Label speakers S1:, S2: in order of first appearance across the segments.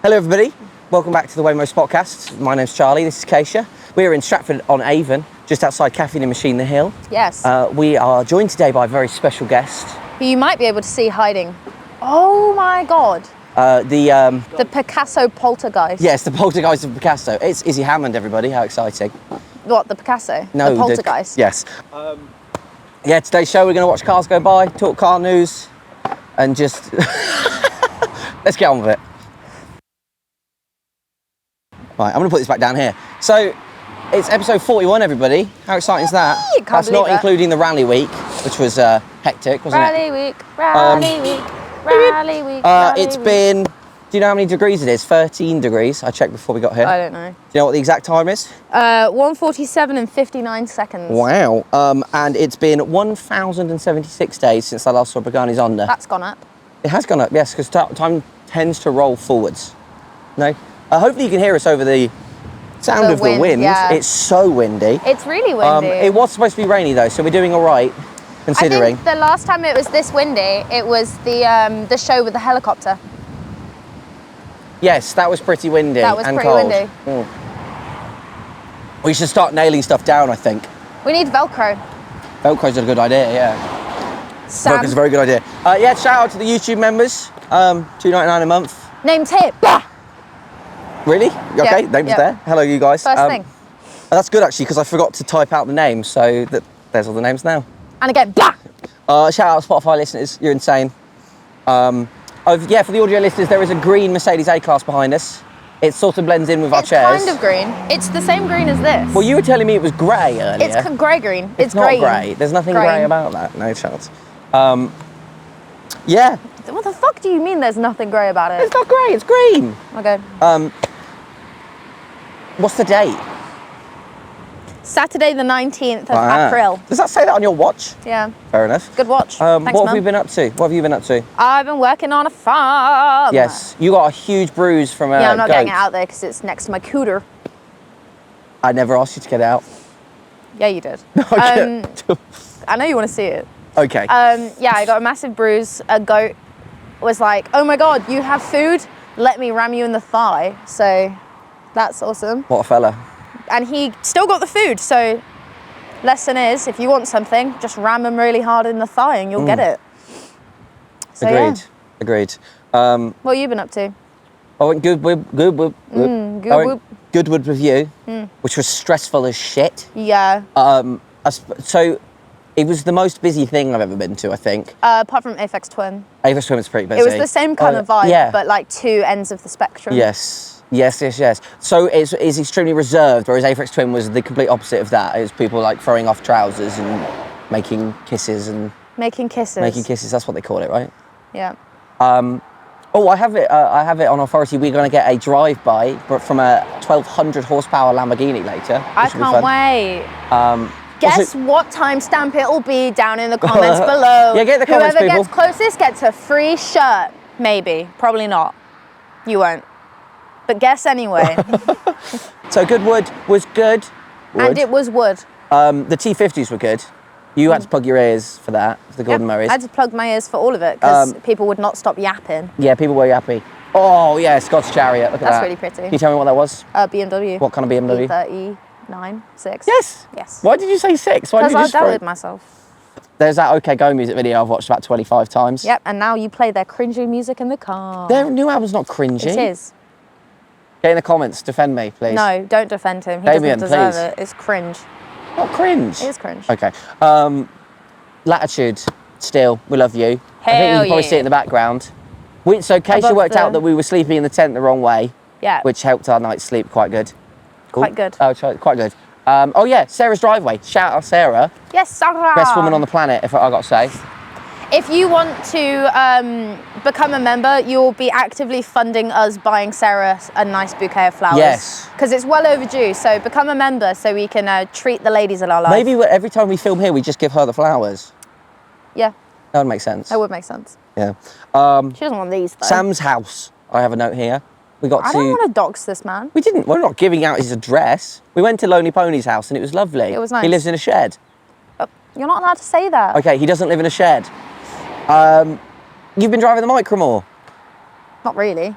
S1: Hello everybody, welcome back to the WAYMOE Spotcast. My name's Charlie, this is Kaisha. We're in Stratford-on-Avon, just outside Caffeine Machine, the hill.
S2: Yes.
S1: We are joined today by a very special guest.
S2: Who you might be able to see hiding. Oh my God.
S1: The
S2: Picasso poltergeist.
S1: Yes, the poltergeist of Picasso. It's Izzy Hammond, everybody, how exciting.
S2: What, the Picasso?
S1: No,
S2: the poltergeist?
S1: Yes. Yeah, today's show we're going to watch cars go by, talk car news, and just... Let's get on with it. Right, I'm going to put this back down here. So, it's episode 41, everybody. How exciting is that? That's not including the rally week, which was hectic, wasn't it?
S2: Rally week, rally week.
S1: It's been, do you know how many degrees it is? 13 degrees. I checked before we got here.
S2: I don't know.
S1: Do you know what the exact time is?
S2: 1:47 and 59 seconds.
S1: Wow. And it's been 1,076 days since I last saw Brigani's under.
S2: That's gone up.
S1: It has gone up, yes, because time tends to roll forwards. No? Hopefully you can hear us over the sound of the wind.
S2: Yeah.
S1: It's so windy.
S2: It's really windy.
S1: It was supposed to be rainy though, so we're doing all right, considering.
S2: I think the last time it was this windy, it was the show with the helicopter.
S1: Yes, that was pretty windy.
S2: That was
S1: and
S2: pretty
S1: cold.
S2: windy.
S1: We should start nailing stuff down, I think.
S2: We need Velcro.
S1: Velcro's a good idea, yeah.
S2: Sam.
S1: Velcro's a very good idea. Yeah, shout out to the YouTube members. $2.99 a month.
S2: Name's here. Bah!
S1: Really? You okay?
S2: Yep,
S1: Name's
S2: yep.
S1: there. Hello, you guys.
S2: First thing.
S1: That's good actually, because I forgot to type out the names, so there's all the names now.
S2: And again, bah!
S1: Shout out to Spotify listeners. You're insane. Yeah, for the audio listeners, there is a green Mercedes A-Class behind us. It sort of blends in with our chairs.
S2: It's kind of green. It's the same green as this.
S1: Well, you were telling me it was grey earlier.
S2: It's grey green.
S1: It's not grey. There's nothing grey about that. No chance. Yeah.
S2: What the fuck do you mean there's nothing grey about it?
S1: It's not grey, it's green.
S2: Okay.
S1: What's the date?
S2: Saturday the 19th of April.
S1: Does that say that on your watch?
S2: Yeah.
S1: Fair enough.
S2: Good watch. Thanks,
S1: what have you been up to? What have you been up to?
S2: I've been working on a farm.
S1: Yes. You got a huge bruise from a
S2: Yeah, I'm not
S1: goat.
S2: getting it out there because it's next to my cooter.
S1: I never asked you to get it out.
S2: Yeah, you did.
S1: Okay.
S2: I know you want to see it.
S1: Okay.
S2: Yeah, I got a massive bruise. A goat was like, oh my God, you have food? Let me ram you in the thigh. So that's awesome.
S1: What a fella.
S2: And he still got the food. So lesson is, if you want something, just ram him really hard in the thigh and you'll get it. So,
S1: Agreed.
S2: yeah.
S1: Agreed.
S2: What have you been up to?
S1: I went Goodwood with you, which was stressful as shit.
S2: Yeah.
S1: So it was the most busy thing I've ever been to, I think.
S2: Apart from Apex Twin.
S1: Apex Twin was pretty busy.
S2: It was the same kind of vibe,
S1: yeah.
S2: but like two ends of the spectrum.
S1: Yes. So it's extremely reserved, whereas Apex Twin was the complete opposite of that. It was people like throwing off trousers and making kisses and...
S2: Making kisses.
S1: Making kisses, that's what they call it, right?
S2: Yeah.
S1: I have it on authority. We're going to get a drive-by from a 1,200 horsepower Lamborghini later.
S2: I can't wait. Guess what timestamp it'll be down in the comments below.
S1: Yeah, get the comments,
S2: Whoever
S1: people.
S2: gets closest gets a free shirt. Maybe. Probably not. You won't. But guess anyway.
S1: So Goodwood was good.
S2: And it was wood.
S1: The T50s were good. You had to plug your ears for that, for the Gordon Murrays.
S2: I had to plug my ears for all of it because people would not stop yapping.
S1: Yeah, people were happy. Oh, yeah, Scott's Chariot. Look at that.
S2: That's really pretty.
S1: Can you tell me what that was?
S2: BMW.
S1: What kind of BMW?
S2: E39, 6.
S1: Yes.
S2: Yes.
S1: Why did you say 6? Why did you
S2: Because
S1: just
S2: I doubted myself.
S1: There's that OK Go music video I've watched about 25 times.
S2: Yep, and now you play their cringy music in the car.
S1: Their new album's not cringy.
S2: It is.
S1: Get in the comments, defend me, please.
S2: No, don't defend him. He
S1: Damien,
S2: doesn't deserve
S1: please.
S2: it. It's cringe.
S1: Not cringe.
S2: It is cringe.
S1: Okay. Latitude, still, we love you. I think you can probably see it in the background. So Kaisha worked out that we were sleeping in the tent the wrong way. Yeah. Which helped our night's sleep quite good. Cool.
S2: Quite good.
S1: Oh, quite good. Oh yeah, Sarah's driveway. Shout out Sarah.
S2: Yes, Sarah.
S1: Best woman on the planet, if I got to say.
S2: If you want to become a member, you'll be actively funding us buying Sarah a nice bouquet of flowers.
S1: Yes.
S2: Because it's well overdue. So become a member so we can treat the ladies in our life.
S1: Maybe every time we film here, we just give her the flowers.
S2: Yeah.
S1: That would make sense.
S2: That would make sense.
S1: Yeah.
S2: She doesn't want these though.
S1: Sam's house. I have a note here. I
S2: don't want to dox this man.
S1: We didn't. We're not giving out his address. We went to Lonely Pony's house and it was lovely.
S2: It was nice.
S1: He lives in a shed.
S2: You're not allowed to say that.
S1: Okay, he doesn't live in a shed. You've been driving the Micro more?
S2: Not really.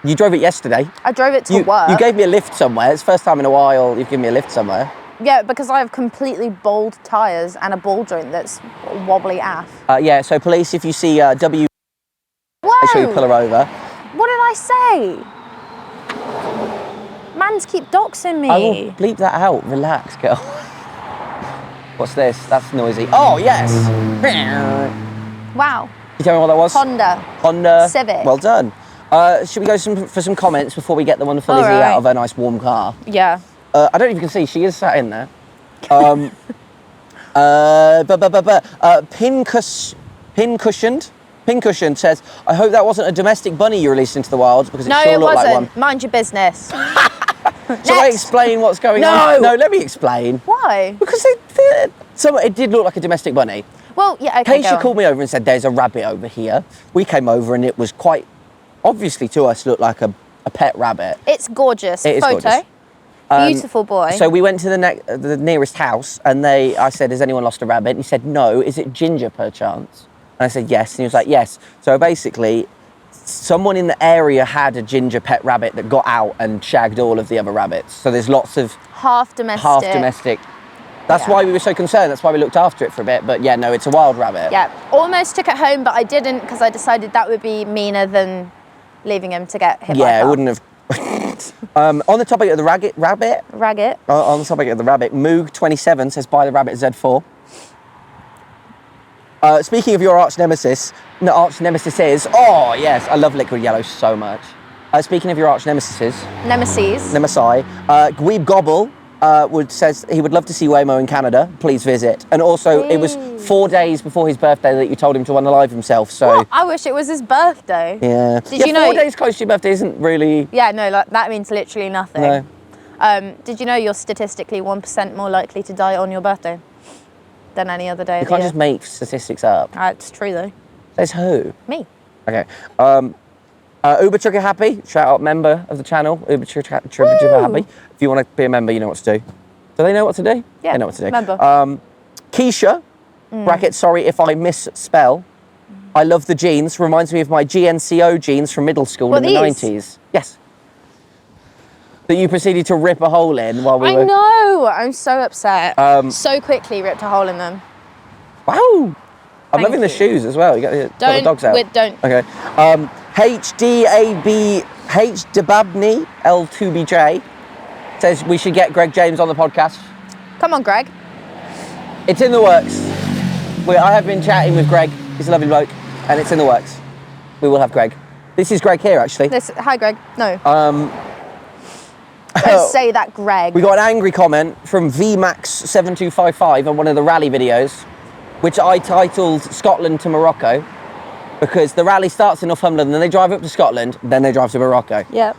S1: You drove it yesterday.
S2: I drove it to work.
S1: You gave me a lift somewhere. It's the first time in a while you've given me a lift somewhere.
S2: Yeah, because I have completely bald tyres and a ball joint that's wobbly AF.
S1: Yeah, so police, if you see W...
S2: Whoa!
S1: Make sure you pull her over.
S2: What did I say? Mans keep doxing me.
S1: I will bleep that out. Relax, girl. What's this? That's noisy. Oh, yes!
S2: Wow.
S1: Can you tell me what that was? Honda
S2: Civic.
S1: Well done. Should we go for some comments before we get the wonderful Izzy out of her nice warm car?
S2: Yeah.
S1: I don't know if you can see, she is sat in there. Pincushioned says, I hope that wasn't a domestic bunny you released into the wild because it sure looked like one. No, it wasn't.
S2: Mind your business.
S1: Shall I explain what's going on? No, let me explain.
S2: Why?
S1: Because it did look like a domestic bunny.
S2: Well, yeah, okay,
S1: Kaisha called me over and said, there's a rabbit over here. We came over and it was quite, obviously to us, looked like a pet rabbit.
S2: It's gorgeous.
S1: It is gorgeous.
S2: Beautiful boy.
S1: So we went to the nearest house and I said, has anyone lost a rabbit? And he said, no. Is it Ginger perchance? And I said, yes. And he was like, yes. So basically, someone in the area had a ginger pet rabbit that got out and shagged all of the other rabbits. So there's lots of...
S2: Half domestic.
S1: That's why we were so concerned. That's why we looked after it for a bit. But yeah, no, it's a wild rabbit.
S2: Yeah, almost took it home, but I didn't because I decided that would be meaner than leaving him to get hit by a car.
S1: Yeah, it wouldn't have... on the topic of the rabbit. On the topic of the rabbit, Moog27 says, buy the rabbit Z4. Speaking of your arch nemesis is, oh yes, I love liquid yellow so much. Speaking of your arch nemesi, Gweeb Gobble says he would love to see WAYMOE in Canada. Please visit. And also, it was 4 days before his birthday that you told him to unalive himself. So
S2: well, I wish it was his birthday.
S1: Yeah.
S2: Did you know
S1: 4 days close to your birthday isn't really?
S2: Yeah, no, like, that means literally nothing.
S1: No.
S2: Did you know you're statistically 1% more likely to die on your birthday than any other day of the year?
S1: You can't just make statistics up.
S2: It's true though.
S1: Says who?
S2: Me.
S1: Okay. Uber Trucker Happy, shout out member of the channel, Uber Trucker Happy. If you want to be a member, you know what to do. Do they know what to do?
S2: Yeah,
S1: they know what to do.
S2: Member.
S1: Keisha, bracket, sorry if I misspell. I love the jeans, reminds me of my GNCO jeans from middle school in the 90s. Yes. That you proceeded to rip a hole in while we were...
S2: I know, I'm so upset. So quickly ripped a hole in them.
S1: Wow. I'm loving the shoes as well. You got the dogs out.
S2: Don't.
S1: Okay. Dababni L2BJ says we should get Greg James on the podcast.
S2: Come on, Greg.
S1: It's in the works. I have been chatting with Greg. He's a lovely bloke, and it's in the works. We will have Greg. This is Greg here, actually.
S2: Hi, Greg. No. Don't say that, Greg.
S1: We got an angry comment from VMAX7255 on one of the rally videos, which I titled Scotland to Morocco, because the rally starts in Northumberland, then they drive up to Scotland, then they drive to Morocco.
S2: Yeah.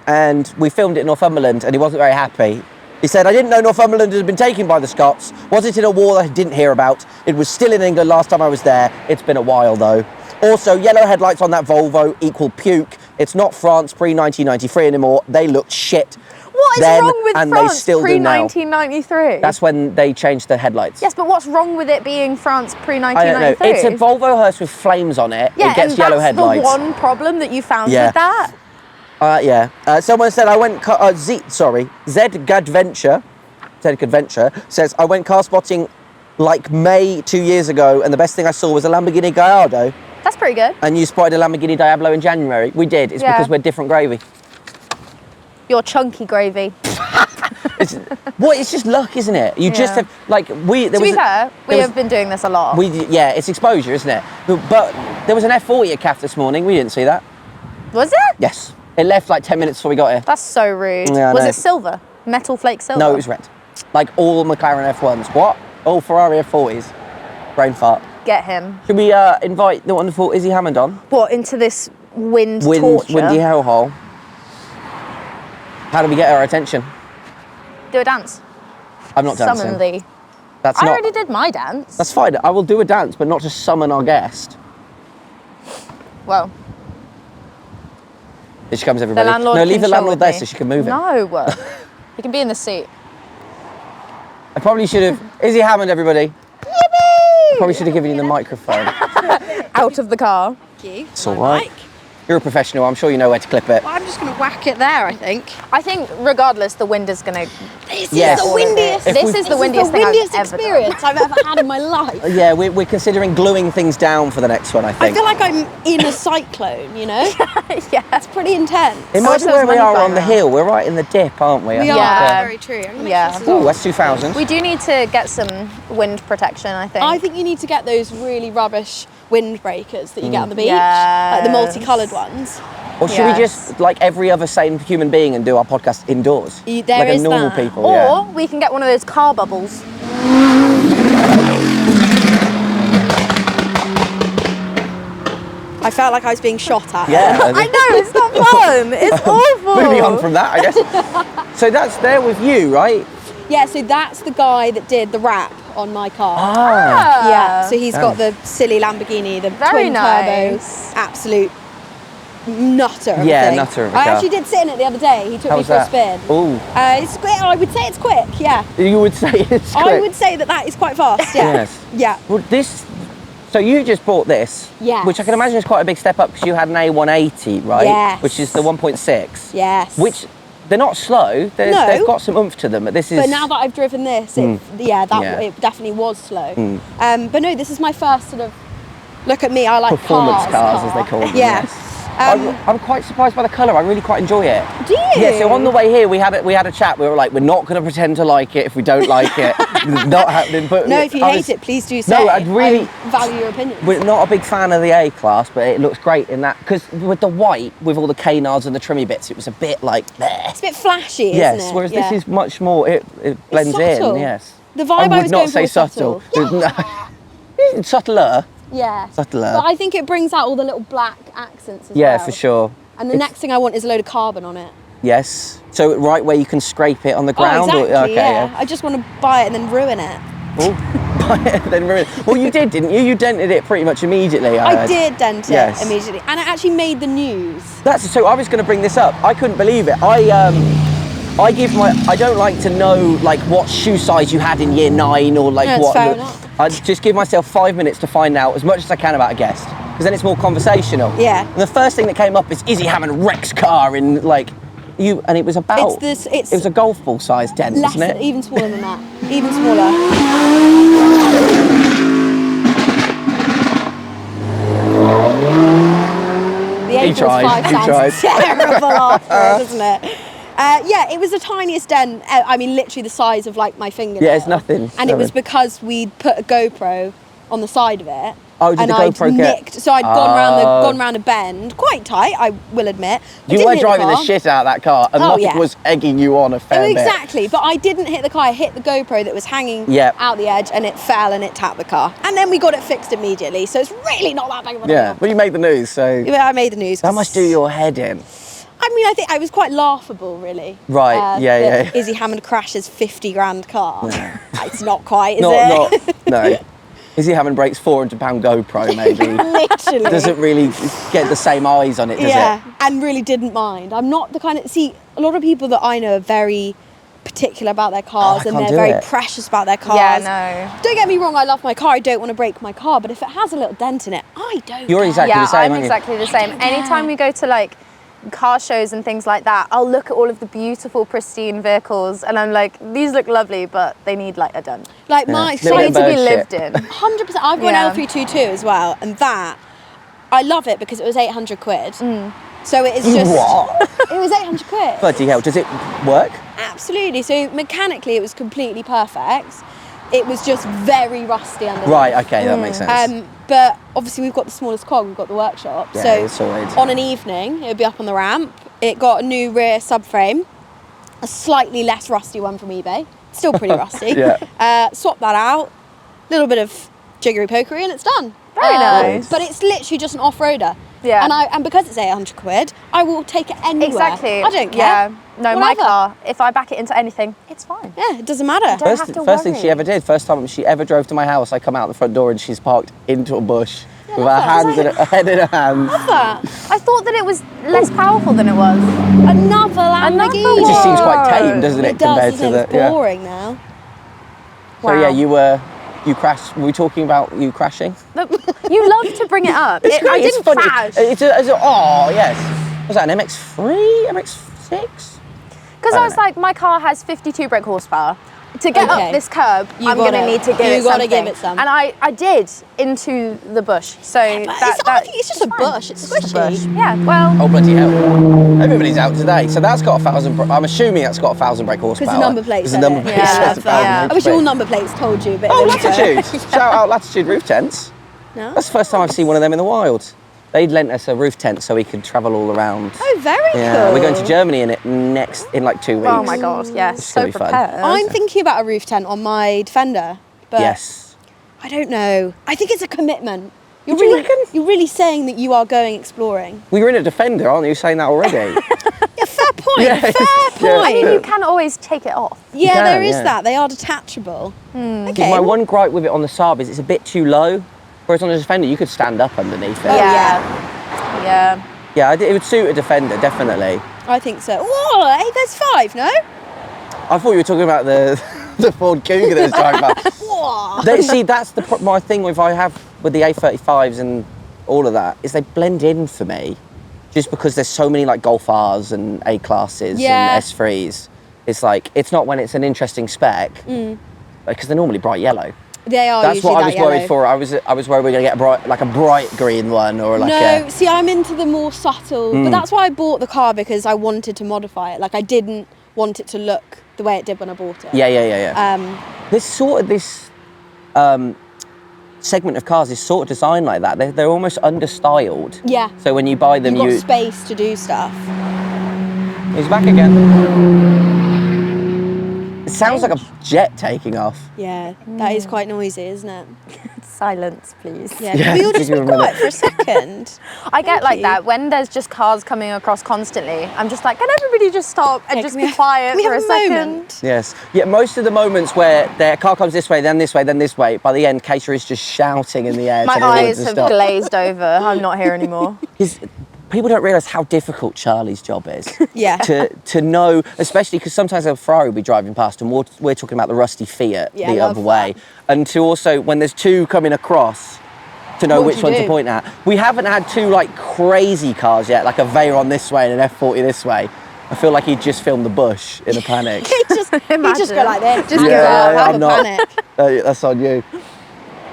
S1: And we filmed it in Northumberland, and he wasn't very happy. He said, I didn't know Northumberland had been taken by the Scots. Was it in a war that I didn't hear about? It was still in England last time I was there. It's been a while, though. Also, yellow headlights on that Volvo equal puke. It's not France pre-1993 anymore. They looked shit.
S2: What is wrong with France pre-1993?
S1: That's when they changed the headlights.
S2: Yes, but what's wrong with it being France pre-1993?
S1: I don't know. It's a Volvo hearse with flames on it.
S2: Yeah,
S1: it gets yellow headlights.
S2: That's the one problem that you found with that?
S1: Yeah. Someone said, Zedgadventure says, I went car spotting like May 2 years ago, and the best thing I saw was a Lamborghini Gallardo.
S2: That's pretty good.
S1: And you spotted a Lamborghini Diablo in January. We did. It's because we're different gravy.
S2: You're chunky gravy.
S1: It's just luck, isn't it? You just have, like, to be
S2: fair, we have been doing this a lot.
S1: It's exposure, isn't it? But there was an F40 at CAF this morning. We didn't see that.
S2: Was it?
S1: Yes. It left like 10 minutes before we got here.
S2: That's so rude.
S1: Yeah,
S2: was it silver? Metal flake silver?
S1: No, it was red. Like all McLaren F1s. What? All Ferrari F40s. Brain fart.
S2: Get him.
S1: Should we invite the wonderful Izzy Hammond on?
S2: What, into this windy
S1: hellhole? How do we get her attention?
S2: Do a dance.
S1: I'm not dancing.
S2: Summon thee.
S1: I
S2: already did my dance.
S1: That's fine. I will do a dance, but not to summon our guest.
S2: Well.
S1: Here she comes, everybody. Leave the landlord there so she can move it.
S2: No. He can be in the seat.
S1: I probably should have... Izzy Hammond, everybody.
S2: Yippee!
S1: Probably should have given you the microphone.
S2: Out of the car.
S3: Thank you.
S1: It's all right. You're a professional. I'm sure you know where to clip it.
S3: Well, I'm just going to whack it there, I think.
S2: I think regardless, the wind is going to.
S3: This
S1: Yes.
S3: is the windiest.
S2: This is the windiest thing I've ever done.
S3: experience I've ever had in my life.
S1: Yeah, we're considering gluing things down for the next one, I
S3: I
S1: think.
S3: feel like I'm in a cyclone, you know?
S2: Yeah.
S3: It's pretty intense.
S1: It might
S2: wish
S1: be
S2: there
S1: where
S2: was
S1: we
S2: money
S1: are on the
S2: flying around.
S1: hill. We're right in the dip, aren't we? I
S3: We
S1: think,
S3: are,
S2: Yeah.
S3: that's very true. I'm gonna
S2: Yeah.
S3: make sure this is
S1: Oh,
S3: on.
S1: that's 2,000.
S2: We do need to get some wind protection, I think.
S3: I think you need to get those really rubbish windbreakers that you get on the beach,
S2: Yes.
S3: like the multicoloured ones.
S1: Or should we
S2: Yes.
S1: just, like every other sane human being, and do our podcast indoors?
S3: There
S1: like
S3: is
S1: a normal
S3: that.
S1: people,
S2: Or
S1: yeah.
S2: we can get one of those car bubbles.
S3: I felt like I was being shot at.
S1: Yeah.
S2: I know, it's not fun. It's awful.
S1: Moving on from that, I guess. So that's there with you, right?
S3: Yeah, so that's the guy that did the wrap on my car.
S1: Ah.
S3: Yeah, so he's got
S1: Damn.
S3: the silly Lamborghini, the
S2: Very
S3: twin
S2: nice.
S3: turbo, absolute nutter. Of a
S1: Yeah,
S3: thing.
S1: nutter of a
S3: I
S1: car.
S3: actually did sit in it the other day. He took
S1: How
S3: me
S1: was
S3: for
S1: that?
S3: a spin.
S1: Ooh.
S3: It's quick. I would say it's quick. Yeah,
S1: You would say it's quick.
S3: I would say that is quite fast. Yeah.
S1: Yes.
S3: Yeah.
S1: Well, this. So you just bought this,
S3: Yes.
S1: which I can imagine is quite a big step up because you had an A180, right?
S3: Yes.
S1: Which is the 1.6.
S3: Yes.
S1: Which they're not slow.
S3: No.
S1: They've got some oomph to them, but this is.
S3: But now that I've driven this, it definitely was slow. But no, this is my first sort of look at me. I like
S1: Performance cars,
S3: car.
S1: as they call them.
S3: Yeah.
S1: Yes. I'm quite surprised by the colour. I really quite enjoy it.
S3: Do you?
S1: Yeah. So on the way here, we had a chat. We were like, we're not going to pretend to like it if we don't like it. It's not happening. But
S3: No, if you
S1: I
S3: hate
S1: was-
S3: it, please do say.
S1: No, I'd really.
S3: I value your opinion.
S1: We're not a big fan of the A class, but it looks great in that because with the white, with all the canards and the trimmy bits, it was a bit like there.
S3: It's a bit flashy,
S1: Yes,
S3: isn't it?
S1: whereas
S3: Yeah.
S1: this is much more. It blends
S3: subtle.
S1: in. Yes.
S3: The vibe I
S1: would
S3: was
S1: not
S3: going
S1: say
S3: for was subtle.
S1: No. Subtler.
S3: Yeah.
S1: Subtler.
S3: But I think it brings out all the little black accents as
S1: Yeah,
S3: well.
S1: for sure.
S3: And the next thing I want is a load of carbon on it.
S1: Yes. So right where you can scrape it on the ground.
S3: Oh, exactly,
S1: okay.
S3: yeah. I just want to buy it and then ruin it.
S1: Oh, then ruin it. Well, you did, didn't you? You dented it pretty much immediately.
S3: I
S1: heard.
S3: did dent it
S1: Yes.
S3: immediately. And it actually made the news.
S1: That's so. I was going to bring this up. I couldn't believe it. I don't like to know like what shoe size you had in year 9 or like
S3: No, it's
S1: what.
S3: fair enough.
S1: I just give myself 5 minutes to find out as much as I can about a guest because then it's more conversational.
S3: Yeah.
S1: And the first thing that came up is Izzy Hammond wrecks car in like you, and it was about.
S3: It's
S1: it was a golf ball size dent,
S3: less,
S1: wasn't it?
S3: even smaller than that. Even smaller. The
S1: He
S3: 8
S1: tried, he tried.
S3: sounds terrible after, doesn't it? Yeah, it was the tiniest dent. I mean, literally the size of like my fingernail.
S1: Yeah, it's nothing.
S3: And it was
S1: Nothing.
S3: because we'd put a GoPro on the side of it.
S1: Oh, did
S3: and
S1: the
S3: I'd
S1: GoPro get-
S3: nicked. So I'd gone round a bend, quite tight, I will admit. I
S1: You
S3: didn't
S1: were
S3: hit the
S1: driving the
S3: car.
S1: shit out of that car, and
S3: Oh,
S1: Logic
S3: yeah.
S1: was egging you on a fair bit.
S3: Exactly, but I didn't hit the car. I hit the GoPro that was hanging
S1: Yep.
S3: out the edge, and it fell and it tapped the car. And then we got it fixed immediately, so it's really not that big of a deal.
S1: Yeah, but you made the news, so
S3: Yeah, I made the news.
S1: that
S3: 'cause-
S1: must do your head in.
S3: I mean, I think I was quite laughable, really.
S1: Right, yeah,
S3: that
S1: yeah.
S3: Izzy Hammond crashes 50 grand car. It's not quite, is
S1: Not,
S3: it?
S1: no. Izzy Hammond breaks £400 GoPro, maybe.
S3: Literally.
S1: Doesn't really get the same eyes on it, does
S3: Yeah,
S1: it?
S3: and really didn't mind. I'm not the kind of a lot of people that I know are very particular about their cars
S1: I
S3: and
S1: can't
S3: they're
S1: do
S3: very
S1: it.
S3: precious about their cars.
S2: Yeah, no.
S3: Don't get me wrong, I love my car. I don't want to break my car, but if it has a little dent in it, I don't.
S1: You're
S3: care.
S1: exactly
S2: Yeah,
S1: the same,
S2: I'm
S1: aren't you?
S2: exactly the same. Anytime we go to like car shows and things like that, I'll look at all of the beautiful, pristine vehicles and I'm like, these look lovely, but they need like a dent.
S3: Like my
S1: Little
S2: They
S1: bit
S2: need
S1: of
S2: to be
S1: bird
S2: lived
S1: shit.
S2: in.
S3: 100%. I've got
S2: Yeah.
S3: an L322 as well, and that I love it because it was 800 quid. So it is just
S1: What?
S3: it was 800 quid.
S1: Bloody hell, does it work?
S3: Absolutely. So mechanically, it was completely perfect. It was just very rusty underneath.
S1: Right, okay, that makes sense.
S3: But obviously we've got the smallest cog, we've got the workshop.
S1: Yeah,
S3: so
S1: it's alright.
S3: on an evening, it would be up on the ramp. It got a new rear subframe, a slightly less rusty one from eBay. Still pretty rusty.
S1: Yeah.
S3: Swap that out, a little bit of jiggery pokery, and it's done.
S2: Very nice.
S3: But it's literally just an off-roader.
S2: Yeah.
S3: And because it's 800 quid, I will take it anywhere.
S2: Exactly.
S3: I don't care.
S2: Yeah. No, my
S3: Whatever.
S2: car, if I back it into anything, it's fine.
S3: Yeah, it doesn't matter.
S2: Don't have to
S1: First thing she
S2: worry.
S1: ever did, first time she ever drove to my house, I come out the front door and she's parked into a bush with her
S3: love that.
S1: hands in her head in her hands.
S3: That.
S2: I thought that it was less powerful than it was.
S3: Another Lamborghini.
S1: It just seems quite tame, doesn't it,
S3: It does,
S1: compared
S3: doesn't
S1: to
S3: it?
S1: the
S3: It's boring now.
S1: So yeah,
S2: Wow.
S1: you were you crashed. Were we talking about you crashing?
S2: You love to bring it up.
S1: It's great.
S2: I
S1: It's
S2: didn't
S1: funny.
S2: crash.
S1: Oh yes. Was that an MX-3? MX-6?
S2: Because I was like, my car has 52 brake horsepower. To get up this curb, I'm going to need to give it something.
S3: You got to give it some.
S2: And I did into the bush. So
S3: I think it's just a bush. It's squishy.
S2: Yeah, well.
S1: Oh bloody hell! Everybody's out today, so that's got 1,000. I'm assuming that's got 1,000 brake horsepower.
S3: Because the number plate
S1: Because
S3: said
S1: the number
S3: it.
S1: plate says 1,000
S2: yeah.
S3: I wish all number plates told you, but
S1: Oh,
S3: there we go.
S1: Latitude! Shout out Latitude roof tents.
S3: No?
S1: That's the first time I've seen one of them in the wild. They'd lent us a roof tent so we could travel all around.
S3: Oh, very
S1: Yeah,
S3: cool.
S1: we're going to Germany in like 2 weeks.
S2: Oh my God, yes.
S1: It's
S2: So
S1: gonna be fun.
S2: prepared.
S3: I'm thinking about a roof tent on my Defender, but
S1: Yes.
S3: I don't know. I think it's a commitment.
S1: Do you reckon?
S3: You're really saying that you are going exploring.
S1: Well, you're in a Defender, aren't you? Saying that already.
S3: Yeah, fair point.
S1: Yes.
S3: Fair point.
S1: Yeah.
S2: I mean, you can always take it off.
S3: Yeah,
S1: can,
S3: there is
S1: yeah.
S3: that. They are detachable. Okay.
S1: My one gripe with it on the Saab is it's a bit too low. Whereas on a Defender, you could stand up underneath it.
S3: Oh,
S2: Yeah.
S1: Yeah, it would suit a Defender, definitely.
S3: I think so. Oh, hey, there's 5, no?
S1: I thought you were talking about the the Ford Cougar that was driving by.
S3: Whoa.
S1: See, that's my thing with with the A35s and all of that, is they blend in for me. Just because there's so many like Golf Rs and A classes
S3: Yeah.
S1: and S3s. It's like, it's not when it's an interesting spec, because they're normally bright yellow.
S3: They are
S1: That's
S3: usually
S1: what I was
S3: that
S1: worried
S3: yellow.
S1: for. I was worried we were going to get a bright green one or like
S3: No, see, I'm into the more subtle,
S1: Mm.
S3: but that's why I bought the car, because I wanted to modify it. Like, I didn't want it to look the way it did when I bought it.
S1: Yeah. This segment of cars is sort of designed like that. They're almost understyled.
S3: Yeah.
S1: So when you buy them,
S3: You've got space to do stuff.
S1: He's back again. It sounds like a jet taking off.
S3: Yeah, that is quite noisy, isn't it?
S2: Silence, please.
S3: Yeah,
S1: Yeah,
S3: can we all just
S1: give
S3: be
S1: you a minute.
S3: quiet for a second?
S2: I get
S3: Thank
S2: like
S3: you.
S2: that when there's just cars coming across constantly. I'm just like, can everybody just stop and
S3: Yeah,
S2: just
S3: can we
S2: be quiet
S3: can we
S2: for
S3: have
S2: a
S3: a
S2: second?
S3: moment?
S1: Yes. Yeah, most of the moments where their car comes this way, then this way, then this way, by the end, Kaisha is just shouting in the air.
S2: My
S1: telling everyone
S2: eyes
S1: to
S2: have
S1: stop.
S2: glazed over. I'm not here anymore.
S1: People don't realise how difficult Charlie's job is.
S3: Yeah.
S1: To know, especially because sometimes a Ferrari will be driving past and we're talking about the rusty Fiat
S3: Yeah, I
S1: the
S3: love
S1: other way. And to also, when there's two coming across, to know
S3: What would
S1: which
S3: you
S1: one to
S3: do?
S1: point at. We haven't had two like crazy cars yet, like a Veyron this way and an F40 this way. I feel like he'd just filmed the bush in a panic.
S3: He just go like this. Just
S1: I'm
S3: have a
S1: not.
S3: panic.
S1: That's on you.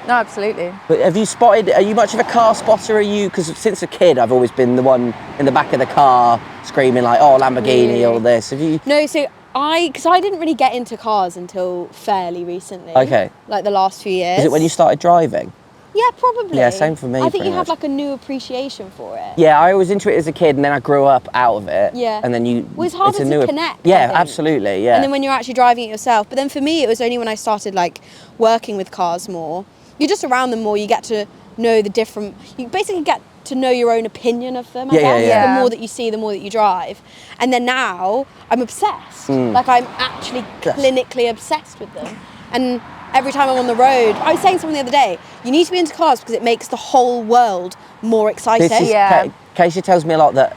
S2: No, absolutely.
S1: But have you spotted, are you much of a car spotter? Are you, because since a kid I've always been the one in the back of the car screaming like, oh, Lamborghini,
S3: Really?
S1: all this. Have you?
S3: No, so because I didn't really get into cars until fairly recently.
S1: Okay.
S3: Like the last few years.
S1: Is it when you started driving?
S3: Yeah, probably.
S1: Yeah, same for me,
S3: I think
S1: pretty
S3: you have
S1: much.
S3: like a new appreciation for it.
S1: Yeah, I was into it as a kid and then I grew up out of it.
S3: Yeah.
S1: And then
S3: Well, it's harder to connect, I
S1: Yeah,
S3: think.
S1: absolutely, yeah.
S3: And then when you're actually driving it yourself. But then for me, it was only when I started like working with cars more. You're just around them more. You get to know the different. You basically get to know your own opinion of them. I guess.
S2: yeah.
S3: The more that you see, the more that you drive. And then now I'm obsessed. Like I'm actually clinically obsessed with them. And every time I'm on the road, I was saying something the other day. You need to be into cars because it makes the whole world more exciting.
S1: This is,
S2: Yeah.
S1: Kaisha tells me a lot that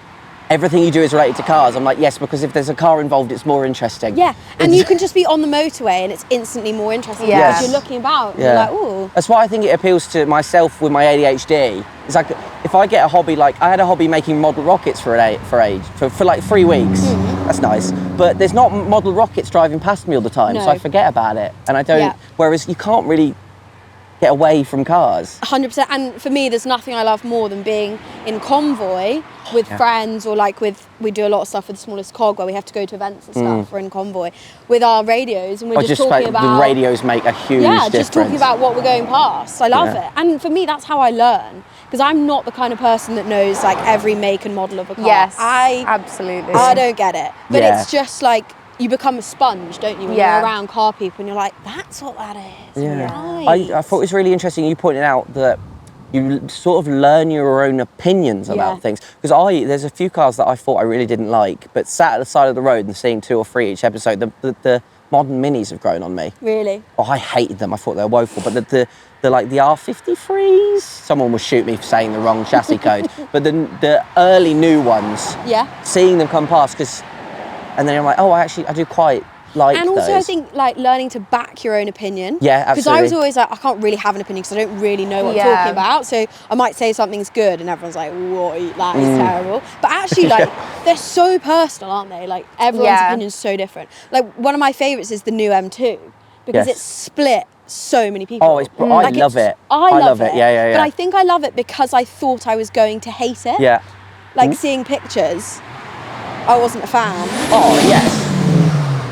S1: everything you do is related to cars. I'm like, yes, because if there's a car involved, it's more interesting.
S3: Yeah, and you can just be on the motorway and it's instantly more interesting
S2: Yes.
S3: because you're looking about. And
S1: Yeah.
S3: you're like, ooh.
S1: That's why I think it appeals to myself with my ADHD. It's like, if I get a hobby, like I had a hobby making model rockets for like 3 weeks. That's nice. But there's not model rockets driving past me all the time, so
S3: No.
S1: I forget about it. And I don't,
S3: Yeah.
S1: whereas you can't really get away from cars.
S3: 100%. And for me, there's nothing I love more than being in convoy with friends, or like we do a lot of stuff with the smallest cog where we have to go to events and stuff. We're in convoy with our radios and we're just talking about
S1: the radios make a huge difference.
S3: just talking about what we're going past. I love
S1: Yeah.
S3: it. And for me, that's how I learn, because I'm not the kind of person that knows like every make and model of a car.
S2: Yes,
S3: I
S2: absolutely.
S3: don't get it. But
S1: Yeah.
S3: it's just like you become a sponge, don't you? When
S2: Yeah.
S3: you're around car people and you're like, that's what that is.
S1: Yeah.
S3: Right.
S1: I thought it was really interesting you pointed out that you sort of learn your own opinions
S3: Yeah.
S1: about things. Because there's a few cars that I thought I really didn't like, but sat at the side of the road and seeing 2 or 3 each episode, the modern minis have grown on me.
S3: Really?
S1: Oh, I hated them. I thought they were woeful. But the R53s, someone will shoot me for saying the wrong chassis code. But the early new ones,
S3: Yeah.
S1: seeing them come past, and then I'm like, oh, I do quite like
S3: And also,
S1: those.
S3: I think like learning to back your own opinion.
S1: Yeah,
S3: Because I was
S1: absolutely.
S3: always like, I can't really have an opinion because I don't really know what I'm
S2: Yeah.
S3: talking about. So I might say something's good, and everyone's like, "What? That
S1: Mm.
S3: is terrible." But actually, like, they're so personal, aren't they? Like everyone's
S2: Yeah.
S3: opinion's so different. Like one of my favourites is the new M2 because
S1: Yes.
S3: it's split so many people.
S1: Oh, I
S3: Like,
S1: love it.
S3: I love it.
S1: Yeah, yeah, yeah.
S3: But I think I love it because I thought I was going to hate it.
S1: Yeah.
S3: Like seeing pictures, I wasn't a fan.
S1: Oh, yes.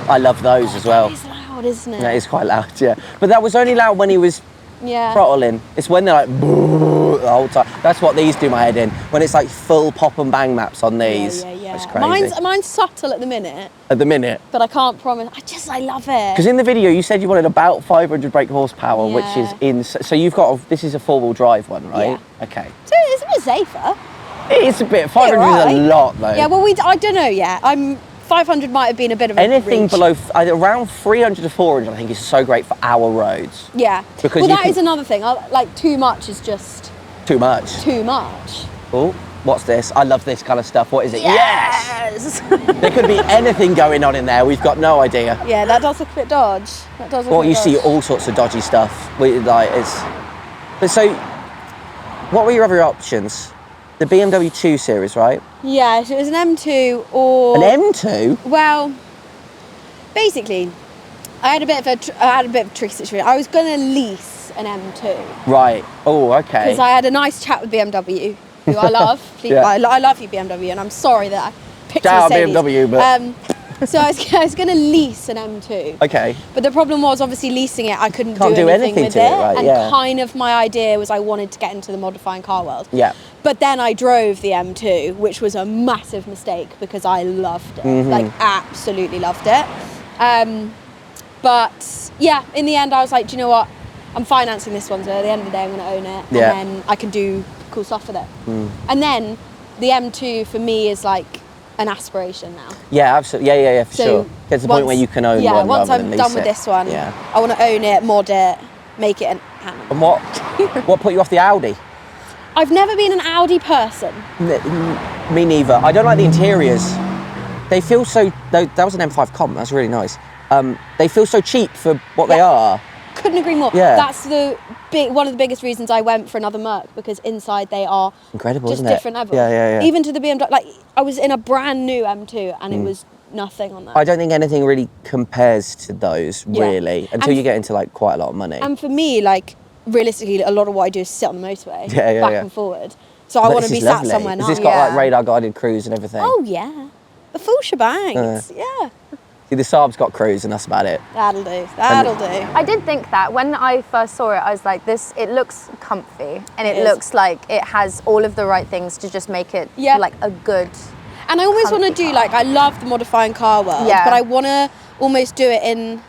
S1: I love those as well.
S3: It's loud, isn't it?
S1: That is quite loud, yeah. But that was only loud when he was
S3: Yeah.
S1: throttling. It's when they're like "Boo," the whole time. That's what these do my head in. When it's like full pop and bang maps on these.
S3: Yeah.
S1: That's crazy.
S3: Mine's subtle at the minute,
S1: At the minute.
S3: but I can't promise. I love it.
S1: Because in the video you said you wanted about 500 brake horsepower, which is
S3: Yeah.
S1: so you've got this is a four-wheel drive one, right?
S3: Yeah.
S1: Okay.
S3: So it's a bit safer.
S1: It is a bit. 500
S3: right.
S1: is a lot though.
S3: Yeah, well, I don't know yet. 500 might have been a bit of a
S1: Anything
S3: reach.
S1: below around 300 to 400, I think is so great for our roads.
S3: Yeah.
S1: Because
S3: well,
S1: you
S3: that
S1: can-
S3: is another thing. Like too much is just
S1: Too much.
S3: too much.
S1: Oh, what's this? I love this kind of stuff. What is it?
S3: Yes.
S1: There could be anything going on in there. We've got no idea.
S3: Yeah, that does look a bit dodge. That does look
S1: Well,
S3: a bit
S1: you see
S3: dodge.
S1: all sorts of dodgy stuff. But so, what were your other options? The BMW 2 Series, right?
S3: Yeah, so it was an M2 or
S1: An M2?
S3: Well, basically, I had a bit of a tricky situation. I was gonna lease an M2
S1: Right. Oh, okay.
S3: because I had a nice chat with BMW, who I love.
S1: Yeah.
S3: I love you, BMW, and I'm sorry that I picked
S1: Shout out
S3: Mercedes.
S1: BMW, but-
S3: So I was gonna lease an M2.
S1: Okay.
S3: But the problem was, obviously, leasing it, I couldn't
S1: Can't
S3: do
S1: do
S3: anything
S1: anything
S3: with
S1: to
S3: it.
S1: it, right,
S3: And
S1: yeah.
S3: kind of my idea was I wanted to get into the modifying car world.
S1: Yeah.
S3: But then I drove the M2, which was a massive mistake because I loved it.
S1: Mm-hmm.
S3: Like, absolutely loved it. But yeah, in the end, I was like, do you know what? I'm financing this one, so at the end of the day, I'm going to own it.
S1: Yeah.
S3: And then I can do cool stuff with it. And then the M2 for me is like an aspiration now.
S1: Yeah, absolutely. Yeah, for
S3: So
S1: sure. Get to the point where you can own one
S3: once
S1: rather
S3: I'm
S1: than
S3: done
S1: lease
S3: with
S1: it.
S3: this one,
S1: Yeah.
S3: I want to own it, mod it, make it an animal.
S1: And what put you off the Audi?
S3: I've never been an Audi person.
S1: Me neither. I don't like the interiors. They feel so. That was an M5 Comp. That's really nice. They feel so cheap for what they
S3: Yeah.
S1: are.
S3: Couldn't agree more.
S1: Yeah.
S3: That's one of the biggest reasons I went for another Merc, because inside they are
S1: Incredible,
S3: just
S1: isn't it?
S3: different level.
S1: Yeah.
S3: Even to the BMW, like I was in a brand new M2 and it was nothing on that.
S1: I don't think anything really compares to those,
S3: Yeah.
S1: really, until
S3: And-
S1: you get into like quite a lot of money.
S3: And for me, like realistically, a lot of what I do is sit on the motorway,
S1: Yeah,
S3: back
S1: yeah.
S3: and forward. So I
S1: But
S3: want to
S1: this
S3: be
S1: is
S3: sat
S1: lovely.
S3: somewhere
S1: Has
S3: nice.
S1: this got like
S2: Yeah.
S1: radar guided cruise and everything?
S3: Oh yeah, the full shebang. Yeah,
S1: See, the Saab's got cruise and that's about it.
S3: that'll do. That'll do.
S2: I did think that when I first saw it, I was like, it looks comfy and it
S3: It is.
S2: looks like it has all of the right things to just make it
S3: Yeah.
S2: like a good.
S3: And I almost want to
S2: comfy
S3: do
S2: car.
S3: like, I love the modifying car world,
S2: Yeah.
S3: but I want to almost do it in,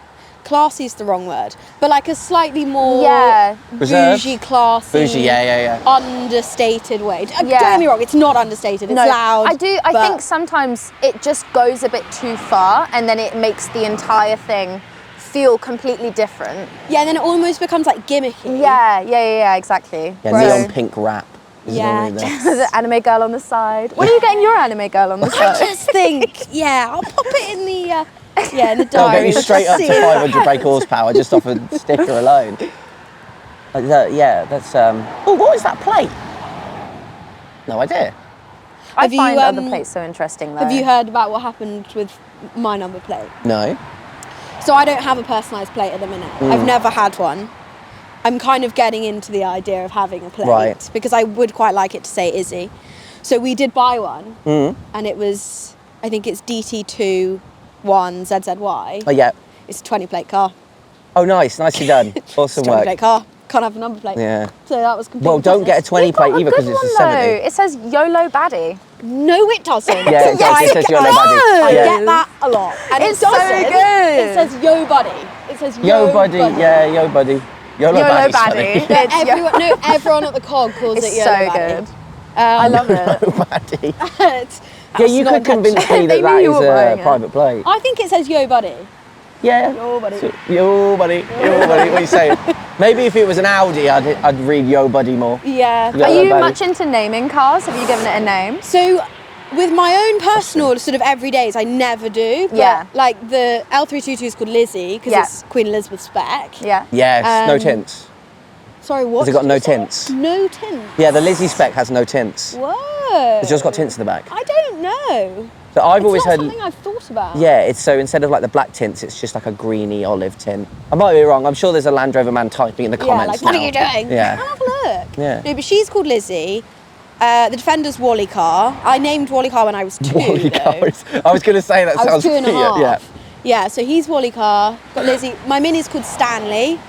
S3: classy is the wrong word, but like a slightly more
S2: Yeah.
S1: Reserved?
S3: bougie, classy,
S1: Bougie, yeah.
S3: understated way. Don't
S2: Yeah.
S3: get me wrong, it's not understated, it's loud.
S2: I
S3: but-
S2: think sometimes it just goes a bit too far and then it makes the entire thing feel completely different.
S3: Yeah, and then it almost becomes like gimmicky.
S2: Yeah, exactly.
S1: Yeah,
S2: Bro.
S1: neon pink wrap. is
S3: Yeah,
S1: normally there.
S2: The anime girl on the side. When are you getting your anime girl on the
S3: I
S2: side?
S3: just think, yeah, I'll pop it in the, in the
S1: I'll
S3: diary.
S1: get you straight up to 500 brake horsepower just off a sticker alone. Like that, yeah, that's. Oh, what is that plate? No idea.
S2: I
S3: Have you,
S2: find other plates so interesting though.
S3: Have you heard about what happened with my number plate?
S1: No.
S3: So I don't have a personalised plate at the minute. I've never had one. I'm kind of getting into the idea of having a plate
S1: Right.
S3: because I would quite like it to say Izzy. So we did buy one, and it was, I think it's DT21 ZZY.
S1: Oh yeah.
S3: It's a 20 plate car.
S1: Oh, nice, nicely done. Awesome
S3: 20
S1: work.
S3: plate car. Can't have a number plate.
S1: Yeah.
S3: So that was completely
S1: Well, don't get a
S3: pointless.
S1: 20
S2: You've got
S1: plate either because
S2: good
S1: it's a
S2: one,
S1: 70.
S2: though. It says YOLO baddie.
S3: No, it doesn't.
S1: Yeah, it does. It says YOLO baddie.
S3: I
S1: Yeah.
S3: get that a lot. And
S2: It's
S3: it doesn't.
S2: so good.
S3: It says yo buddy. It says
S1: Yo, buddy. Yeah, yo, buddy. YOLO
S2: YOLO
S1: baddie.
S2: baddie.
S1: sorry.
S2: It's yo-
S3: Everyone at the COG calls
S2: It's
S3: it yo
S2: so
S3: buddy.
S2: good. I love it.
S1: YOLO baddie.
S3: It's-
S1: Yeah,
S3: that's
S1: you
S3: not
S1: could convince me
S2: They
S1: that
S2: knew
S1: that
S2: you
S1: is
S2: were buying
S1: a
S2: it.
S1: private plate.
S3: I think it says yo buddy.
S1: Yeah.
S3: Yo buddy.
S1: So, yo, buddy. Yo, buddy. What are you saying? Maybe if it was an Audi, I'd read yo, buddy more.
S3: Yeah.
S1: Yeah.
S2: Are
S1: YOLO
S2: you
S1: baddie.
S2: much into naming cars? Have you given it a name?
S3: So with my own personal sort of everydays, I never do. But
S2: Yeah.
S3: like the L322 is called Lizzie because
S2: Yeah.
S3: it's Queen Elizabeth spec.
S2: Yeah.
S1: Yes, no
S3: Um,
S1: tints.
S3: Sorry, what?
S1: Has it got
S3: did
S1: no
S3: you say?
S1: tints?
S3: No tints.
S1: Yeah, the Lizzie spec has no tints.
S3: Whoa.
S1: It's just got tints in the back.
S3: I don't know.
S1: So I've
S3: It's
S1: always
S3: not
S1: heard.
S3: something I've thought about.
S1: Yeah, it's so instead of like the black tints, it's just like a greeny olive tint. I might be wrong. I'm sure there's a Land Rover man typing in the
S3: Yeah,
S1: comments
S3: like, what
S1: now.
S3: are you doing?
S1: Yeah.
S3: I'll have a look.
S1: Yeah.
S3: No, but she's called Lizzie. The Defender's Wally car. I named Wally car when I was 2.
S1: Wally
S3: though.
S1: cars. I was going to say that
S3: I
S1: sounds
S3: was 2.5.
S1: Yeah.
S3: Yeah, so he's Wally car. Got Lizzie. My mini's called Stanley.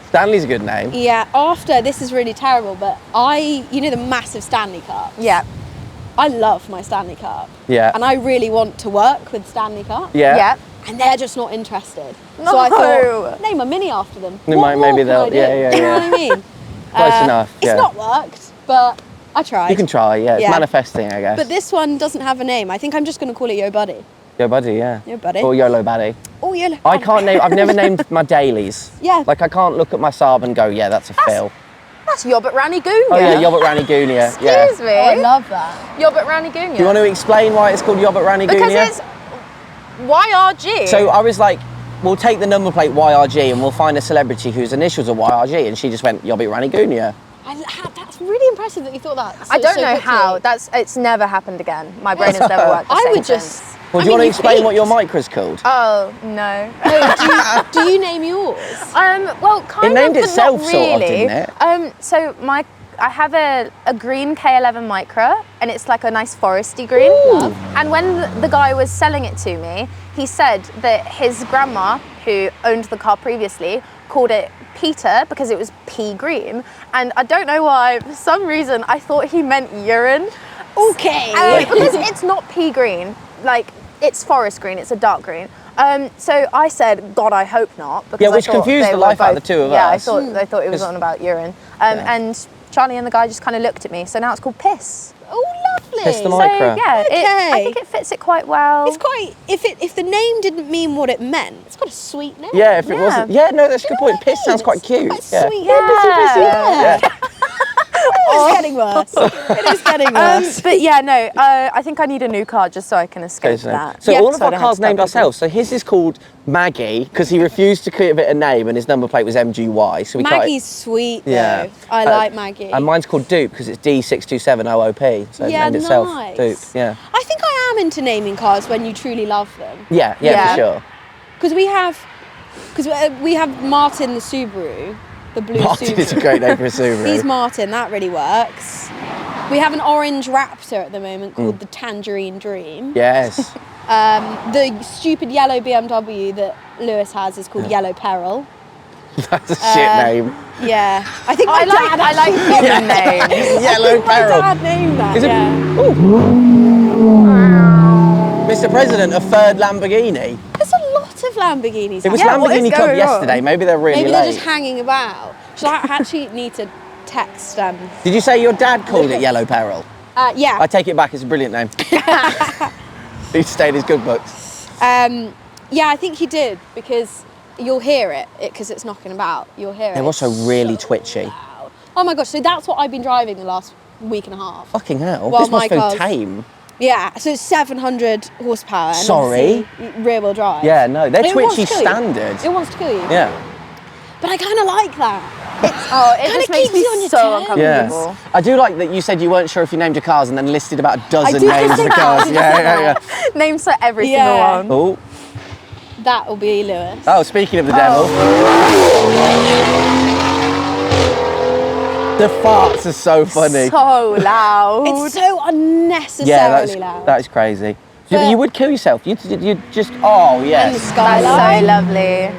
S1: Stanley's a good name.
S3: Yeah, after, this is really terrible, but you know the massive Stanley Cup?
S2: Yeah.
S3: I love my Stanley Cup.
S1: Yeah.
S3: And I really want to work with Stanley Cup.
S1: Yeah.
S2: Yeah.
S3: And they're just not interested.
S2: No.
S3: So I thought, name a mini after them.
S1: They
S3: What
S1: might-
S3: more
S1: maybe
S3: can
S1: they'll-
S3: I do?
S1: yeah,
S3: You know what I mean?
S1: Close enough.
S3: It's
S1: Yeah.
S3: not worked, but I tried.
S1: You can try. Yeah. It's
S3: Yeah.
S1: manifesting, I guess.
S3: But this one doesn't have a name. I think I'm just going to call it Yo Buddy.
S1: Yo, buddy. Yeah.
S3: Yo Buddy.
S1: Or YOLO Baddie.
S3: Oh, yeah.
S1: I can't name. I've never named my dailies.
S3: Yeah.
S1: Like I can't look at my Saab and go, yeah, that's a Phil.
S2: That's Yobbert Rani Goonia.
S1: Oh yeah, Yobbert Rani Goonia. Yeah.
S2: Excuse me.
S3: Oh, I love that.
S2: Yobbert Rani Goonia.
S1: Do you want to explain why it's called Yobbert Rani Goonia?
S2: Because it's YRG.
S1: So I was like, we'll take the number plate YRG and we'll find a celebrity whose initials are YRG, and she just went Yobbert Rani Goonia.
S3: That's really impressive that you thought that.
S2: I don't
S3: so
S2: know
S3: quickly.
S2: how. It's never happened again. My brain has never worked the
S3: I
S2: same
S3: would just.
S2: since.
S1: Well, do you want to explain what your micro's called?
S2: Oh no.
S3: Do you name yours?
S2: Well, kind
S1: It named
S2: of, but
S1: itself
S2: not
S1: sort of,
S2: really.
S1: didn't it?
S2: So I have a green K11 Micra, and it's like a nice foresty green.
S3: Ooh.
S2: And when the guy was selling it to me, he said that his grandma, who owned the car previously, called it Peter because it was pea green. And I don't know why, for some reason, I thought he meant urine.
S3: Okay.
S2: Because it's not pea green, like it's forest green, it's a dark green. So I said, God, I hope not. Because
S1: Yeah, which
S2: I thought
S1: confused
S2: they
S1: the
S2: were
S1: life out of
S2: both-
S1: the two of
S2: yeah,
S1: us.
S2: I thought it was on about urine. And Charlie and the guy just kind of looked at me. So now it's called Piss.
S3: Oh, lovely.
S1: Piss the
S2: So
S1: Micra.
S2: yeah, I
S3: Okay.
S2: think it fits it quite well.
S3: It's quite. If the name didn't mean what it meant, it's got a sweet name.
S1: Yeah, if it
S2: Yeah.
S1: wasn't. Yeah, no, that's a good
S3: know what
S1: point.
S3: I
S1: Piss
S3: mean?
S1: sounds quite
S3: It's
S1: cute.
S3: quite
S1: Yeah.
S3: sweet.
S2: Yeah.
S1: Yeah.
S3: It's getting worse. It is getting worse.
S2: But yeah, no, I think I need a new car just so I can escape
S1: So
S2: that.
S1: all of
S2: I
S1: our
S2: don't have
S1: cars
S2: to tell
S1: named
S2: people.
S1: ourselves. So his is called Maggie because he refused to give it a name, and his number plate was MGY. So we
S3: Maggie's sweet though.
S1: Yeah.
S3: I like Maggie.
S1: And mine's called Dupe because it's D627OOP. So it
S3: yeah,
S1: named itself
S3: nice.
S1: Dupe. Yeah.
S3: I think I am into naming cars when you truly love them.
S1: Yeah,
S2: Yeah.
S1: for sure.
S3: Because we have Martin the Subaru, the blue
S1: Martin
S3: Subaru.
S1: is a great name for a Subaru.
S3: He's Martin, that really works. We have an orange Raptor at the moment called the Tangerine Dream.
S1: Yes.
S3: The stupid yellow BMW that Lewis has is called Yellow Peril.
S1: That's a shit name.
S3: Yeah, I think
S2: I
S3: my dad
S2: like human names.
S1: Yellow
S3: my
S1: Peril.
S3: dad named that.
S1: Is it-
S3: Yeah.
S1: Mr. President, a third Lamborghini.
S3: There's a lot of Lamborghinis.
S1: It was
S2: Yeah, what is
S1: Lamborghini Club
S2: going
S1: yesterday.
S2: on?
S1: Maybe they're really
S3: Maybe
S1: late.
S3: they're just hanging about. Should I actually need to text them?
S1: Did you say your dad called it Yellow Peril?
S3: Yeah.
S1: I take it back. It's a brilliant name. He stayed in his good books.
S3: Yeah, I think he did because you'll hear it because it's knocking about. You'll hear it.
S1: They're also
S3: It's
S1: really
S3: so
S1: twitchy.
S3: loud. Oh my gosh! So that's what I've been driving the last week and a half.
S1: Fucking hell.
S3: Well,
S1: this must
S3: my
S1: be
S3: car's-
S1: tame.
S3: Yeah, so it's 700 horsepower. And
S1: Sorry?
S3: obviously rear wheel drive.
S1: Yeah, no, they're
S3: And it wants
S1: twitchy
S3: to kill you.
S1: standard.
S3: It wants to kill you.
S1: Yeah.
S3: But I kind of like that.
S2: Oh, it
S3: Kinda
S2: just makes
S3: keeps you on
S2: me
S3: your
S2: so
S3: toes.
S2: uncomfortable.
S1: Yes. I do like that you said you weren't sure if you named your cars and then listed about a dozen
S3: do
S1: names
S3: think
S1: of cars.
S3: that.
S1: Yeah.
S2: Names for every
S3: Yeah.
S2: single one.
S1: Oh.
S3: That will be Lewis.
S1: Oh, speaking of the devil. The farts are so funny.
S2: So loud.
S3: It's so unnecessarily
S1: Yeah,
S3: loud.
S1: that is crazy.
S3: But-
S1: You would kill yourself. You just, oh
S3: And the
S1: yes.
S2: That's
S3: skyline.
S2: so lovely.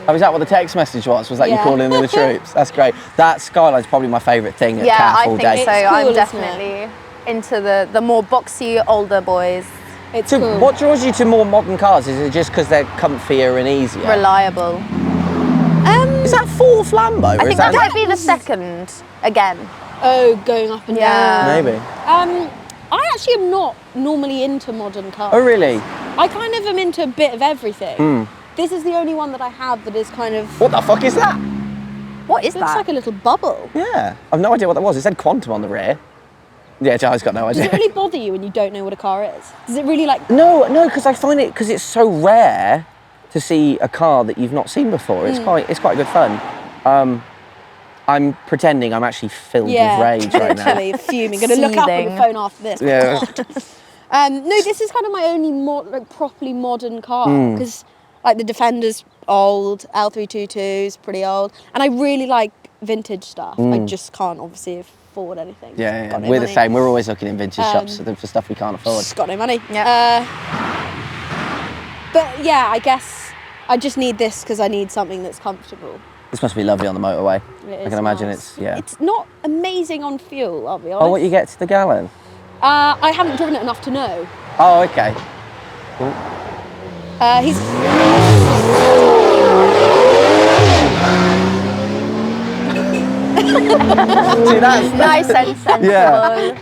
S1: Oh, is that what the text message was? Was that you
S3: Yeah.
S1: calling in the troops? That's great. That skyline's probably my favourite thing at
S2: Yeah,
S1: CAF
S2: I
S1: all
S2: think
S1: day.
S2: so.
S3: It's cool,
S2: I'm
S3: isn't it?
S2: definitely into the more boxy older boys.
S3: It's
S1: So
S3: cool.
S1: what draws you to more modern cars? Is it just because they're comfier and easier?
S2: Reliable.
S1: Is that fourth Lambo?
S2: I think that might be the second again.
S3: Oh, going up and
S2: Yeah.
S3: down.
S1: Maybe.
S3: I actually am not normally into modern cars.
S1: Oh really?
S3: I kind of am into a bit of everything.
S1: Hmm.
S3: This is the only one that I have that is kind of
S1: What the fuck is that?
S2: What is
S3: looks
S2: that?
S3: like a little bubble.
S1: Yeah, I've no idea what that was. It said Quantum on the rear. Yeah, Jai's got no
S3: Does
S1: idea.
S3: it really bother you when you don't know what a car is? Does it really like?
S1: No, because I find it, because it's so rare to see a car that you've not seen before. It's quite good fun. I'm pretending I'm actually filled with rage right now.
S3: Literally fuming. Gonna look up on the phone after this.
S1: Yeah.
S3: No, this is kind of my only properly modern car because like the Defender's old, L322's pretty old, and I really like vintage stuff. I just can't obviously afford anything.
S1: Yeah,
S3: Got no
S1: we're the
S3: money.
S1: same. We're always looking in vintage shops for stuff we can't afford.
S3: Just got no money.
S2: Yeah.
S3: But yeah, I guess I just need this because I need something that's comfortable.
S1: This must be lovely on the motorway.
S3: It
S1: I
S3: is
S1: can imagine
S3: nice.
S1: it's
S3: It's not amazing on fuel, I'll be honest.
S1: Oh, what you get to the gallon?
S3: I haven't driven it enough to know.
S1: Oh, okay. Cool.
S3: He's.
S1: See, that's
S2: Nice and sensible.
S1: Yeah.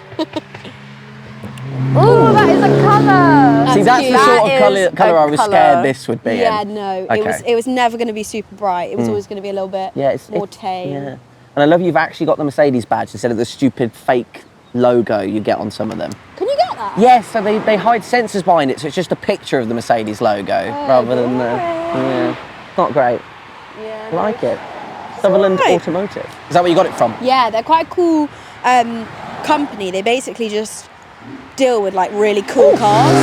S2: Ooh, that is a colour.
S1: See, that's
S3: cute.
S1: the sort
S2: That
S1: of
S2: is
S1: colour
S2: a
S1: I was
S2: colour.
S1: scared this would be
S3: Yeah,
S1: in.
S3: no,
S1: Okay.
S3: it was never going to be super bright. It was always going to be a little bit more tame.
S1: Yeah. And I love you've actually got the Mercedes badge instead of the stupid fake logo you get on some of them.
S3: Can you get that?
S1: Yes, so they hide sensors behind it, so it's just a picture of the Mercedes logo rather than the. Yeah, not great.
S3: Yeah.
S1: I like it. Sutherland
S3: alright.
S1: Automotive. Is that where you got it from?
S3: Yeah, they're quite a cool company. They basically just deal with like really cool cars.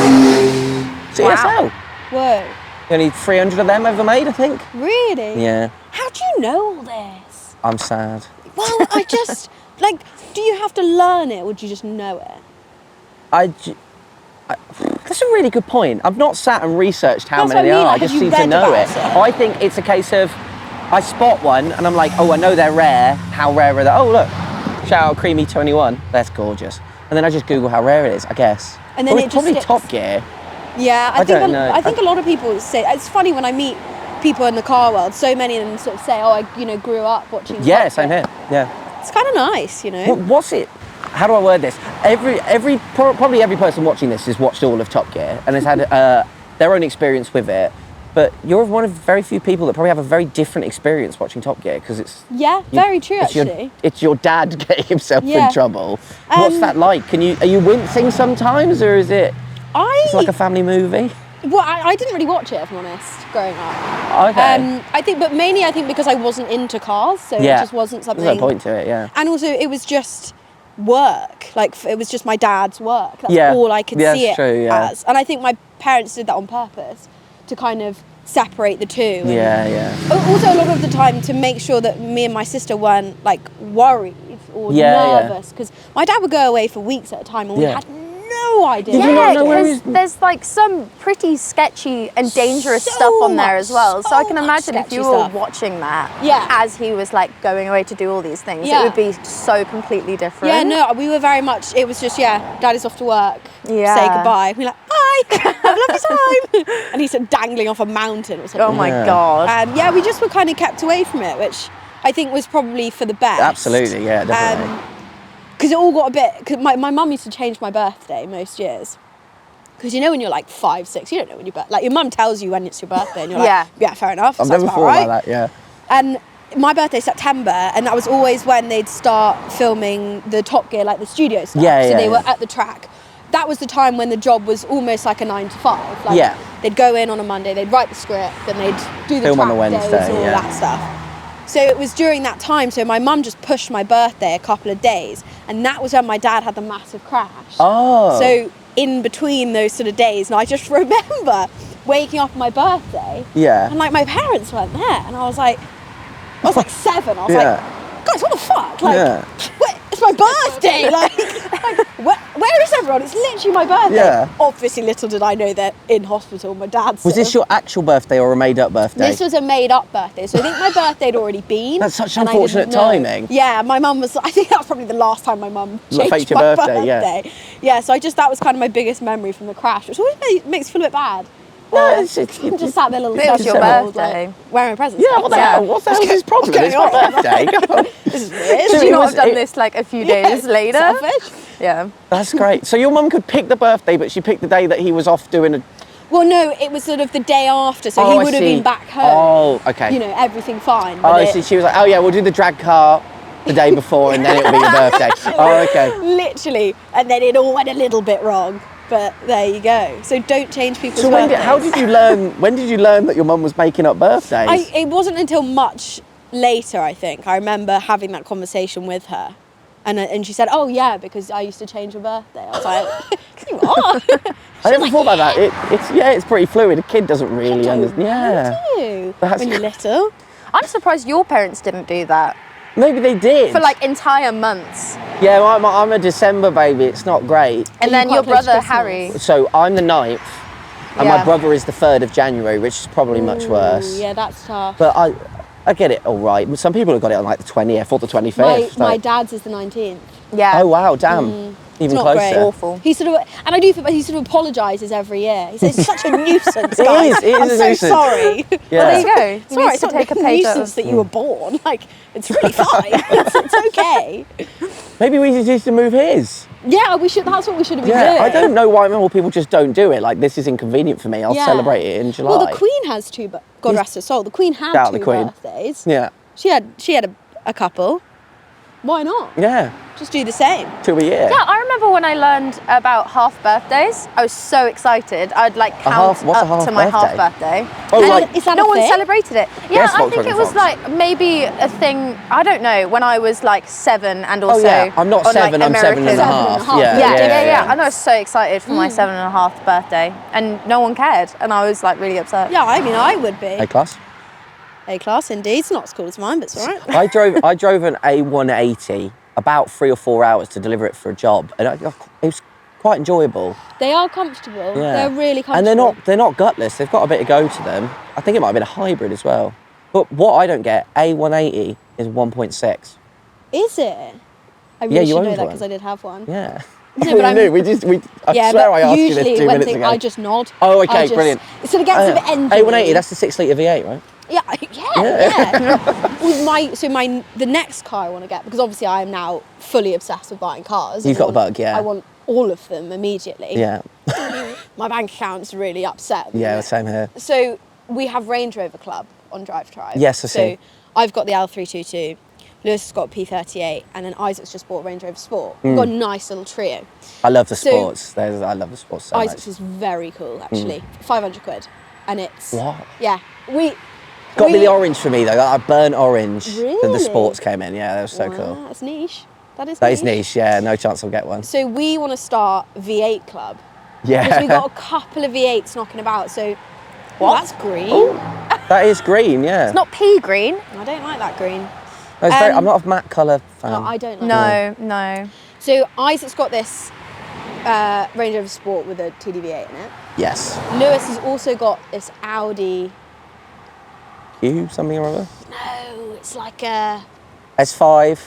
S1: CSL.
S3: Whoa.
S1: Only 300 of them ever made, I think.
S3: Really?
S1: Yeah,
S3: How do you know all this?
S1: I'm sad.
S3: Well, I just like. Do you have to learn it, or do you just know it?
S1: That's a really good point. I've not sat and researched how
S3: That's
S1: many
S3: what I
S1: there
S3: mean,
S1: are.
S3: like,
S1: I just
S3: have you
S1: seem to
S3: read
S1: know
S3: about
S1: it.
S3: it?
S1: I think it's a case of I spot one and I'm like, oh, I know they're rare. How rare are they? Oh, look, shout out Creamy 21. That's gorgeous. And then I just Google how rare it is, I guess.
S3: And then
S1: Or
S3: it
S1: it's
S3: just
S1: probably
S3: sticks.
S1: Top Gear.
S3: Yeah,
S1: I don't know.
S3: I think a lot of people say it's funny when I meet people in the car world. So many of them sort of say, "Oh, I grew up watching."
S1: Yeah,
S3: Top
S1: same
S3: Gear."
S1: here. Yeah.
S3: It's kind of nice, you know.
S1: What's it? How do I word this? Probably every person watching this has watched all of Top Gear and has had their own experience with it. But you're one of very few people that probably have a very different experience watching Top Gear because it's
S3: Very true,
S1: it's
S3: actually.
S1: It's your dad getting himself
S3: Yeah.
S1: in trouble. What's that like? Are you wincing sometimes, or is it like a family movie?
S3: Well, I didn't really watch it, if I'm honest, growing up.
S1: Okay.
S3: I think because I wasn't into cars, so it just wasn't something.
S1: There's no point to it, yeah.
S3: And also, it was just work. Like, it was just my dad's work. That's
S1: Yeah.
S3: all I could
S1: Yeah,
S3: see
S1: that's
S3: it
S1: true, yeah.
S3: as. And I think my parents did that on purpose to kind of separate the two. And
S1: Yeah.
S3: also, a lot of the time, to make sure that me and my sister weren't like worried or nervous, because my dad would go away for weeks at a time, and we had no idea.
S1: Did you not know where
S2: because there's like some pretty sketchy and dangerous
S3: So
S2: stuff on there as well. So I can
S3: much
S2: imagine if
S3: sketchy
S2: you were
S3: stuff.
S2: watching that
S3: Yeah.
S2: as he was like going away to do all these things,
S3: Yeah.
S2: it would be so completely different.
S3: Yeah, no, we were very much, it was just, Dad is off to work,
S2: Yeah.
S3: say goodbye. We're like, bye, have a lovely time. And he's sort of dangling off a mountain or something.
S2: Oh my God.
S3: We just were kind of kept away from it, which I think was probably for the best.
S1: Absolutely, yeah, definitely.
S3: Because it all got a bit, because my mum used to change my birthday most years. Because when you're like 5, 6, you don't know when your birthday, like your mum tells you when it's your birthday and you're like, yeah, fair enough.
S1: I've never thought about that, yeah.
S3: And my birthday's September, and that was always when they'd start filming the Top Gear, like the studio stuff. So they were at the track. That was the time when the job was almost like a 9 to 5. Like, they'd go in on a Monday, they'd write the script, then they'd do the
S1: film
S3: track
S1: on a Wednesday,
S3: days and all that stuff. So it was during that time, so my mum just pushed my birthday a couple of days, and that was when my dad had the massive crash.
S1: Oh.
S3: So in between those sort of days, and I just remember waking up on my birthday, and like my parents weren't there, and I was like 7. I was like, guys, what the fuck? Like, it's my birthday. Where is everyone? It's literally my birthday.
S1: Yeah.
S3: Obviously, little did I know that in hospital, my dad's.
S1: Was this your actual birthday or a made-up birthday?
S3: This was a made-up birthday, so I think my birthday had already been.
S1: That's such
S3: and I
S1: unfortunate
S3: didn't know.
S1: timing.
S3: Yeah, my mum was. I think that was probably the last time my mum changed
S1: faked your
S3: my
S1: birthday,
S3: birthday. Yeah, so that was kind of my biggest memory from the crash, which always makes me feel a bit bad.
S1: No, it's
S3: I'm just sat there, little.
S2: It was your
S3: 7-year-old,
S2: birthday.
S3: like, wearing presents.
S1: Yeah, what the hell? What the hell's his problem?
S3: what's
S1: It's my
S3: going on?
S1: birthday.
S3: This is weird.
S2: Should
S1: it
S2: you not
S1: was-
S2: have done
S1: it-
S2: this like a few days later?
S3: Selfish.
S2: Yeah.
S1: That's great. So your mum could pick the birthday, but she picked the day that he was off doing a...
S3: Well, no, it was sort of the day after, so
S1: Oh,
S3: he
S1: I
S3: would have
S1: see.
S3: been back home.
S1: Oh, okay.
S3: Everything fine.
S1: Oh,
S3: but
S1: so she was like, oh yeah, we'll do the drag car. the day before and then it'll be your birthday. Oh, okay.
S3: Literally. And then it all went a little bit wrong. But there you go. So don't change people's
S1: So
S3: birthdays.
S1: how did you learn? When did you learn that your mum was making up birthdays?
S3: It wasn't until much later, I think. I remember having that conversation with her. And she said, oh, yeah, because I used to change your birthday. I was like, you are?
S1: I never thought about that. It's pretty fluid. A kid doesn't really understand. Yeah.
S3: How do you?
S1: That's
S3: When you're little.
S2: I'm surprised your parents didn't do that
S1: Maybe they did.
S2: for like entire months.
S1: Yeah, I'm a December baby. It's not great.
S2: And
S3: Are
S2: then
S3: you
S2: your
S3: quite close to
S2: brother
S3: Christmas?
S2: Harry.
S1: So I'm the 9th, and
S2: Yeah.
S1: my brother is the 3rd of January, which is probably much worse.
S3: Yeah, that's tough.
S1: But I get it all right. Some people have got it on like the 20th or the 25th.
S3: My dad's is the 19th.
S2: Yeah.
S1: Oh wow, damn. Even
S3: It's not
S1: closer.
S3: great.
S2: Awful.
S3: He sort of, and I do feel, but he sort of apologises every year. He says, it's such a nuisance,
S1: It
S3: guys.
S1: is
S3: I'm
S1: a
S3: so
S1: nuisance.
S3: sorry.
S1: Yeah.
S2: Well, there you go.
S3: It's all right, it's not
S2: take a
S3: a
S2: page out
S3: nuisance
S2: of.
S3: that you were born. Like, it's really fine. it's okay.
S1: Maybe we just need to move his.
S3: Yeah, we should. That's what we should have been
S1: Yeah,
S3: doing.
S1: I don't know why more people just don't do it. Like, this is inconvenient for me. I'll
S3: Yeah.
S1: celebrate it in July.
S3: Well, the Queen has two, but God rest her soul. The Queen had
S1: Shout out
S3: two
S1: the Queen.
S3: birthdays.
S1: Yeah.
S3: She had a couple. Why not?
S1: Yeah.
S3: Just do the same.
S1: 2 a year.
S2: Yeah, I remember when I learned about half birthdays. I was so excited. I'd like count
S1: half- what's a
S2: up
S1: half
S2: to my
S1: birthday?
S2: half birthday.
S1: Oh,
S2: And
S1: like-
S3: Is that
S2: no
S3: a
S2: one
S3: thing?
S2: celebrated it. Yeah,
S1: Yes,
S2: I
S1: Fox,
S2: think it
S1: Fox,
S2: was
S1: Fox.
S2: like maybe a thing. I don't know. When I was like 7 and also.
S1: yeah. I'm not
S2: on,
S1: 7,
S2: like,
S1: I'm 7 and a
S2: American-
S1: half.
S3: Yeah,
S2: Yeah. And I was so excited for my 7.5 birthday, and no one cared, and I was like really upset.
S3: Yeah, I mean, I would be.
S1: A class.
S3: A class, indeed. It's not as cool as mine, but it's all right.
S1: I drove an A180 about 3 or 4 hours to deliver it for a job, and it was quite enjoyable.
S3: They are comfortable.
S1: Yeah.
S3: They're really comfortable.
S1: And they're not gutless. They've got a bit of go to them. I think it might have been a hybrid as well. But what I don't get, A180 is 1.6.
S3: Is it? I really
S1: Yeah, you
S3: should know
S1: owned
S3: that
S1: one.
S3: because I did have one.
S1: Yeah.
S3: No, but I'm-
S1: knew. I
S3: Yeah,
S1: swear
S3: but
S1: I asked you
S3: usually
S1: this 2
S3: when
S1: minutes ago.
S3: I just nod.
S1: Oh, okay,
S3: I just-
S1: brilliant.
S3: It sort of gets a bit engine.
S1: A180, that's the 6-litre V8, right?
S3: Yeah. With the next car I want to get, because obviously I am now fully obsessed with buying cars.
S1: You've got the bug, yeah.
S3: I want all of them immediately.
S1: Yeah.
S3: My bank account's really upset. at the
S1: Yeah,
S3: minute.
S1: same here.
S3: So we have Range Rover Club on Drive Tribe.
S1: Yes, I see.
S3: So I've got the L322, Lewis has got P38, and then Isaac's just bought a Range Rover Sport. We've got a nice little trio.
S1: I love the
S3: So-
S1: sports. I love the sports so
S3: Isaac's
S1: much.
S3: is very cool, actually. 500 quid. And it's...
S1: What?
S3: Yeah.
S1: Got to be the orange for me, though. I burnt orange. That
S3: Really?
S1: the sports came in. Yeah, that was so cool.
S3: Wow, that's niche. That is
S1: That is niche, yeah. No chance I'll get one.
S3: So we want to start V8 Club.
S1: Yeah.
S3: Because we've got a couple of V8s knocking about, so... Well, that's green.
S1: That is green, yeah.
S2: It's not pea green.
S3: I don't like that green.
S1: No, it's I'm not a matte colour fan.
S3: No, I don't like that.
S2: No.
S3: So Isaac's got this Range Rover Sport with a TDV8 in it.
S1: Yes.
S3: Lewis has also got this Audi...
S1: Q, something or other?
S3: No, it's like a
S1: S5,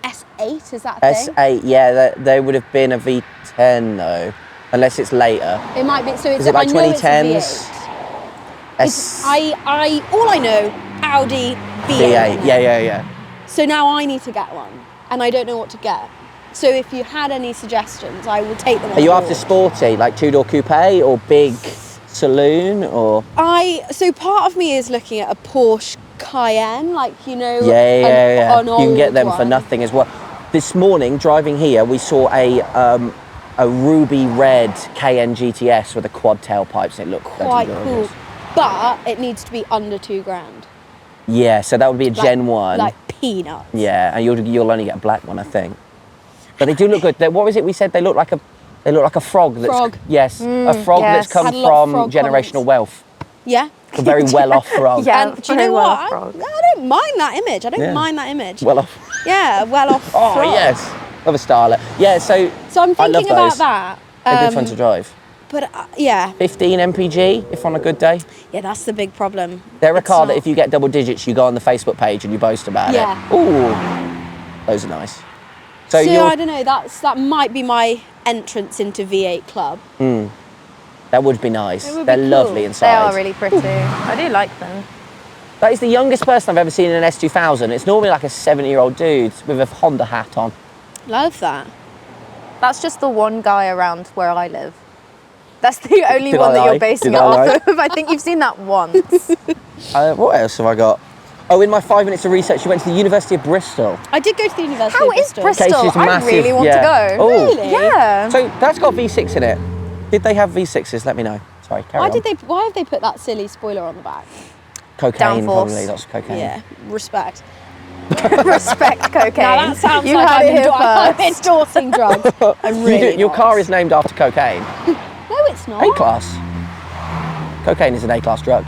S3: S8, is that a thing?
S1: S8, yeah, they would have been a V10 though, unless it's later.
S3: It might be, so it's
S1: Is it like
S3: I know it's a
S1: 2010s?
S3: V8. It's, all I know, Audi V8.
S1: V8, yeah.
S3: So now I need to get one, and I don't know what to get. So if you had any suggestions, I will take them on
S1: Are you
S3: board.
S1: after sporty, like two-door coupe or big saloon or?
S3: So part of me is looking at a Porsche Cayenne, like, you know,
S1: Yeah.
S3: an
S1: You can get
S3: old
S1: them for
S3: one.
S1: nothing as well. This morning, driving here, we saw a ruby red Cayenne GTS with a quad tailpipes. It looked
S3: Quite
S1: bloody
S3: cool,
S1: gorgeous.
S3: but it needs to be under £2,000.
S1: Yeah, so that would be a
S3: Like-
S1: Gen 1.
S3: Like peanuts.
S1: Yeah, and you'll only get a black one, I think. But they do look good. What was it we said? They look like a frog.
S3: Frog.
S1: Yes, a frog
S2: yes.
S1: that's come
S3: Had a lot of
S1: from
S3: frog
S1: generational
S3: comments.
S1: wealth.
S3: Yeah.
S1: A very well-off frog.
S2: Yeah.
S3: And do you
S2: very
S3: know
S2: well
S3: what?
S2: frog.
S3: I don't mind that image. I don't
S1: Yeah.
S3: mind that image.
S1: Well off.
S3: Yeah, well off.
S1: Oh
S3: frog.
S1: yes, of a starlet. Yeah, so
S3: So I'm
S1: I love
S3: thinking about
S1: those.
S3: that.
S1: They're good fun to drive.
S3: But yeah,
S1: 15 mpg if on a good day.
S3: yeah, that's the big problem.
S1: They're a
S3: It's
S1: car that
S3: not-
S1: if you get double digits, you go on the Facebook page and you boast about
S3: Yeah.
S1: it. Ooh, those are nice. So
S3: So
S1: you're,
S3: I don't know. That might be my entrance into V8 Club.
S1: that would be nice.
S3: It would be
S1: They're
S3: cool.
S1: lovely
S2: They
S1: inside.
S2: are really pretty. I do like them.
S1: That is the youngest person I've ever seen in an S2000. It's normally like a 70-year-old dude with a Honda hat on.
S3: Love that.
S2: That's just the one guy around where I live. That's the only
S1: Did
S2: one
S1: I
S2: that
S1: lie?
S2: you're basing
S1: Did
S2: it
S1: I
S2: off
S1: lie?
S2: of. I think you've seen that once.
S1: What else have I got? Oh, in my 5 minutes of research, you went to the University of Bristol.
S3: I did go to the University
S2: How
S3: of
S2: is
S3: Bristol.
S2: Bristol?
S1: Kaisha's
S2: I
S1: massive,
S2: really want
S1: yeah.
S2: to go.
S1: Oh.
S3: Really?
S2: Yeah.
S1: So that's got V6 in it. Did they have V6s? Let me know. Sorry, carry on.
S3: Why have they put that silly spoiler on the back?
S1: Cocaine,
S2: Downforce.
S1: probably. Lots of cocaine.
S3: Yeah, respect.
S2: Respect cocaine.
S3: Now that sounds
S2: you
S3: like
S2: heard
S3: I'm,
S2: it here
S3: I'm
S2: first.
S3: endorsing drugs. I'm really
S1: Your
S3: not.
S1: car is named after cocaine.
S3: No, it's not.
S1: A-class. Cocaine is an A-class drug.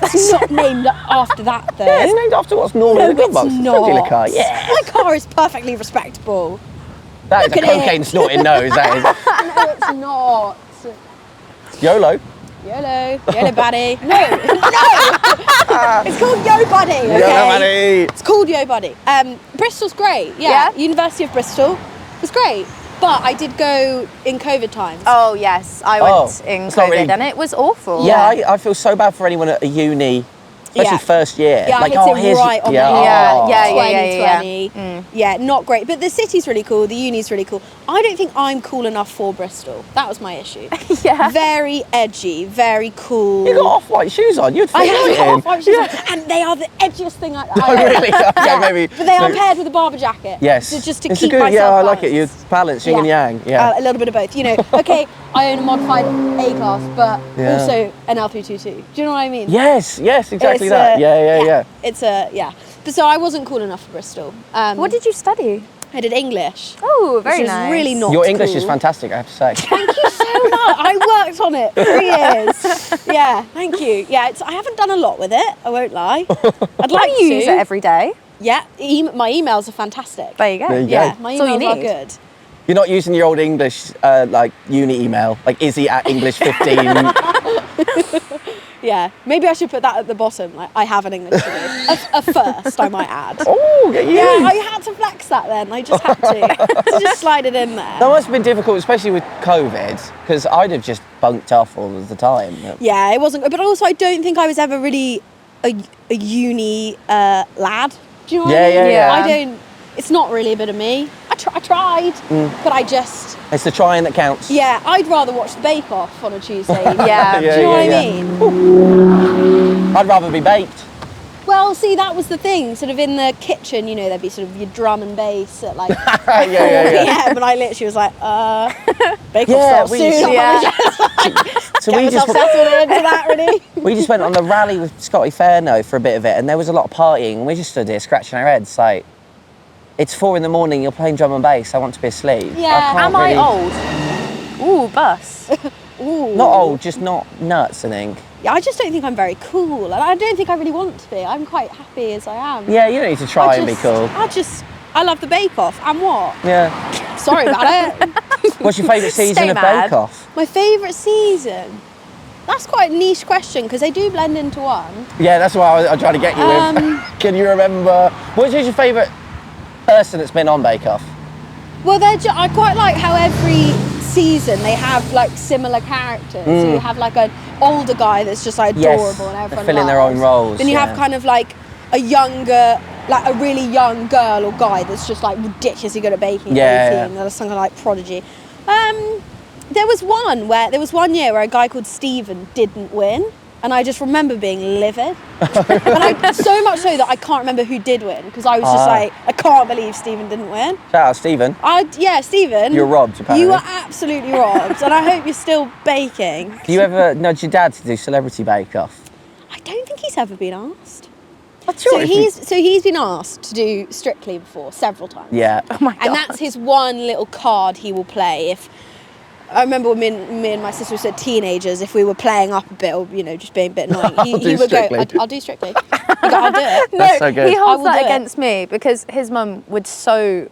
S3: It's not named after that though.
S1: Yeah, it's named after what's normally
S3: No,
S1: in the glove
S3: it's
S1: box. It's a
S3: not.
S1: regular car. Yeah.
S3: My car is perfectly respectable.
S1: That is a
S3: Look at
S1: cocaine
S3: it.
S1: snorting nose, that
S3: No, it's not.
S1: is. YOLO.
S3: YOLO buddy. No, it's called Yo Buddy. Okay?
S1: YOLO, buddy.
S3: It's called Yo Buddy. Bristol's great. Yeah. University of Bristol was great, but I did go in COVID times.
S2: Oh yes, I went in
S1: it's not
S2: COVID
S1: really-
S2: and it was awful.
S1: Yeah, I feel so bad for anyone at a uni, especially
S3: Yeah.
S1: first year.
S3: Yeah,
S1: like,
S3: I hit it
S1: here's
S3: right on
S1: yeah,
S3: the
S1: oh.
S2: Yeah.
S3: 2020. Yeah, not great. But the city's really cool. The uni's really cool. I don't think I'm cool enough for Bristol. That was my issue.
S2: Yeah.
S3: Very edgy, very cool.
S1: You got off-white shoes on. You'd fit
S3: I
S1: right
S3: have
S1: in.
S3: got off-white shoes on, and they are the edgiest thing I
S1: Oh, really? Okay, maybe.
S3: But they are paired with a barber jacket.
S1: Yes.
S3: So just to
S1: It's
S3: keep
S1: a good,
S3: myself
S1: yeah, I
S3: balanced.
S1: like it. You're balanced, yin and yang. Yeah.
S3: A little bit of both. You know, okay, I own a modified A-class, but
S1: Yeah.
S3: also an L322. Do you know what I mean?
S1: Yes, exactly
S3: It's
S1: that.
S3: a-
S1: Yeah.
S3: It's but so I wasn't cool enough for Bristol.
S2: What did you study?
S3: I did English.
S2: Oh, very
S3: which
S2: nice.
S3: is really not
S1: Your English is
S3: cool.
S1: fantastic, I have to say.
S3: Thank you so much. I worked on it for 3 years. Yeah, thank you. Yeah, I haven't done a lot with it. I won't lie. I'd like
S2: I
S3: to.
S2: use it every day.
S3: Yeah, my emails are fantastic.
S2: There you go.
S1: There you go.
S3: Yeah, my
S2: That's all you
S3: emails are
S2: need.
S3: good.
S1: You're not using your old English, like, uni email, like Izzy at English 15.
S3: Yeah, maybe I should put that at the bottom. Like, I have an English degree. A first, I might add.
S1: Oh, get you.
S3: Yeah, I had to flex that then. I just had to just slide it in there.
S1: That must have been difficult, especially with COVID, because I'd have just bunked off all of the time.
S3: Yeah, it wasn't good. But also, I don't think I was ever really a uni lad. Do you know what I mean?
S1: Yeah.
S3: I don't. It's not really a bit of me. I tried, but I just.
S1: It's the trying that counts.
S3: Yeah, I'd rather watch the Bake Off on a Tuesday.
S2: Yeah.
S3: Do you know what I mean?
S1: I'd rather be baked.
S3: Well, see, that was the thing. Sort of in the kitchen, you know, there'd be sort of your drum and bass at like 4
S1: Yeah.
S3: p.m. and I literally was like, Bake Off
S1: Yeah,
S3: starts
S1: we
S3: soon.
S1: used to-
S2: Yeah.
S1: So
S3: Get
S1: we
S3: myself
S1: just,
S3: settled into that, really.
S1: we just went on the rally with Scotty Fairno for a bit of it, and there was a lot of partying, and we just stood here scratching our heads like, it's 4 a.m, you're playing drum and bass, I want to be asleep.
S3: Yeah.
S1: can't
S2: Am I
S1: really-
S2: old? Ooh, bus.
S3: Ooh.
S1: Not old, just not nuts, I think.
S3: Yeah, I just don't think I'm very cool, and I don't think I really want to be. I'm quite happy as I am.
S1: Yeah, you don't need to try and be cool.
S3: I love the Bake Off, and what?
S1: Yeah.
S3: Sorry about it.
S1: What's your favourite season
S2: Stay
S1: of
S2: mad.
S1: Bake Off?
S3: My favourite season? That's quite a niche question, because they do blend into one.
S1: Yeah, that's why I'm trying to get you with. Can you remember? What's your favourite person that's been on Bake Off?
S3: Well, I quite like how every season they have like similar characters. So you have like an older guy that's just like
S1: Yes,
S3: adorable and everyone
S1: they're filling their
S3: loves.
S1: own roles,
S3: Then you
S1: yeah.
S3: have kind of like a younger, like a really young girl or guy that's just like ridiculously good at baking.
S1: Yeah,
S3: and everything. There's some kind of like prodigy. There was one year where a guy called Stephen didn't win. And I just remember being livid. So much so that I can't remember who did win, because I was just like, I can't believe Stephen didn't win.
S1: Shout out, Stephen.
S3: Yeah, Stephen.
S1: You're robbed, apparently.
S3: You are absolutely robbed, and I hope you're still baking.
S1: Do you ever nudge your dad to do Celebrity Bake Off?
S3: I don't think he's ever been asked.
S1: That's
S3: So he's been asked to do Strictly before several times.
S1: Yeah.
S2: Oh my god.
S3: And that's his one little card he will play if. I remember when me and my sister were teenagers, if we were playing up a bit or, you know, just being a bit annoying, he
S1: do
S3: would
S1: Strictly.
S3: go, I'll do Strictly. He'd go, I'll do it.
S2: No,
S1: That's so good.
S2: he
S3: I
S2: holds
S3: will
S2: that
S3: do it.
S2: against me because his mum would so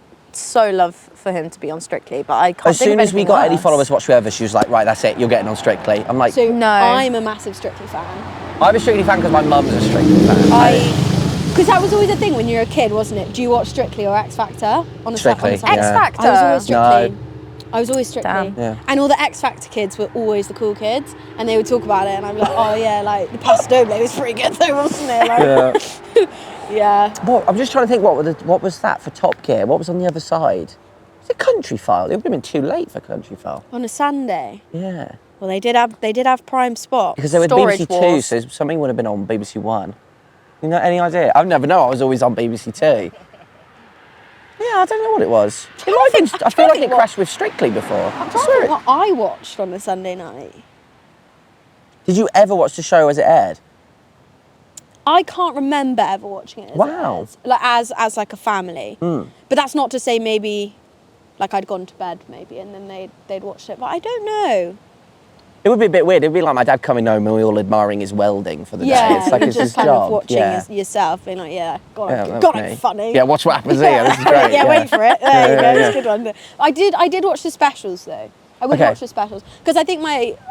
S2: love for him to be on Strictly, but I can't
S1: As
S2: think
S1: soon
S2: of
S1: as we
S2: anything
S1: got any
S2: worse.
S1: followers whatsoever, she was like, right, that's it, you're getting on Strictly. I'm like,
S3: So
S2: No.
S3: I'm a massive Strictly fan.
S1: I'm a Strictly fan because my mum's a Strictly fan.
S3: Because that was always a thing when you were a kid, wasn't it? Do you watch Strictly or X Factor? On a
S1: Strictly,
S3: Saturday?
S2: X
S1: yeah.
S2: Factor.
S3: I was always Strictly.
S1: No.
S3: I was always Strictly.
S2: Damn.
S1: Yeah.
S3: And all the X Factor kids were always the cool kids, and they would talk about it, and I'd be like, oh yeah, like the pasta doble was pretty good though, wasn't it? Like, yeah.
S1: Well, I'm just trying to think, what was that for Top Gear? What was on the other side? It's a Country File. It would have been too late for Country File.
S3: On a Sunday.
S1: Yeah.
S3: Well, they did have prime spot.
S1: Because they were
S2: Storage
S1: BBC Two,
S2: Wars.
S1: so something would have been on BBC One. You know, any idea? I've never known. I was always on BBC Two. Yeah, I don't know what it was. I feel like it crashed with Strictly before.
S3: I'm trying to think what I watched on a Sunday night.
S1: Did you ever watch the show as it aired?
S3: I can't remember ever watching it.
S1: Wow.
S3: As like a family. But that's not to say maybe, like I'd gone to bed maybe, and then they'd watched it. But I don't know.
S1: It would be a bit weird. It'd be like my dad coming home and we all admiring his welding for the day.
S3: Yeah,
S1: It's like it's
S3: just
S1: his
S3: kind
S1: job.
S3: of watching yourself, being like, God,
S1: that's
S3: I'm funny.
S1: Yeah, watch what happens here. This is great.
S3: Yeah, wait for it. There you go. It's a good one. I did watch the specials though. I would watch the specials because I think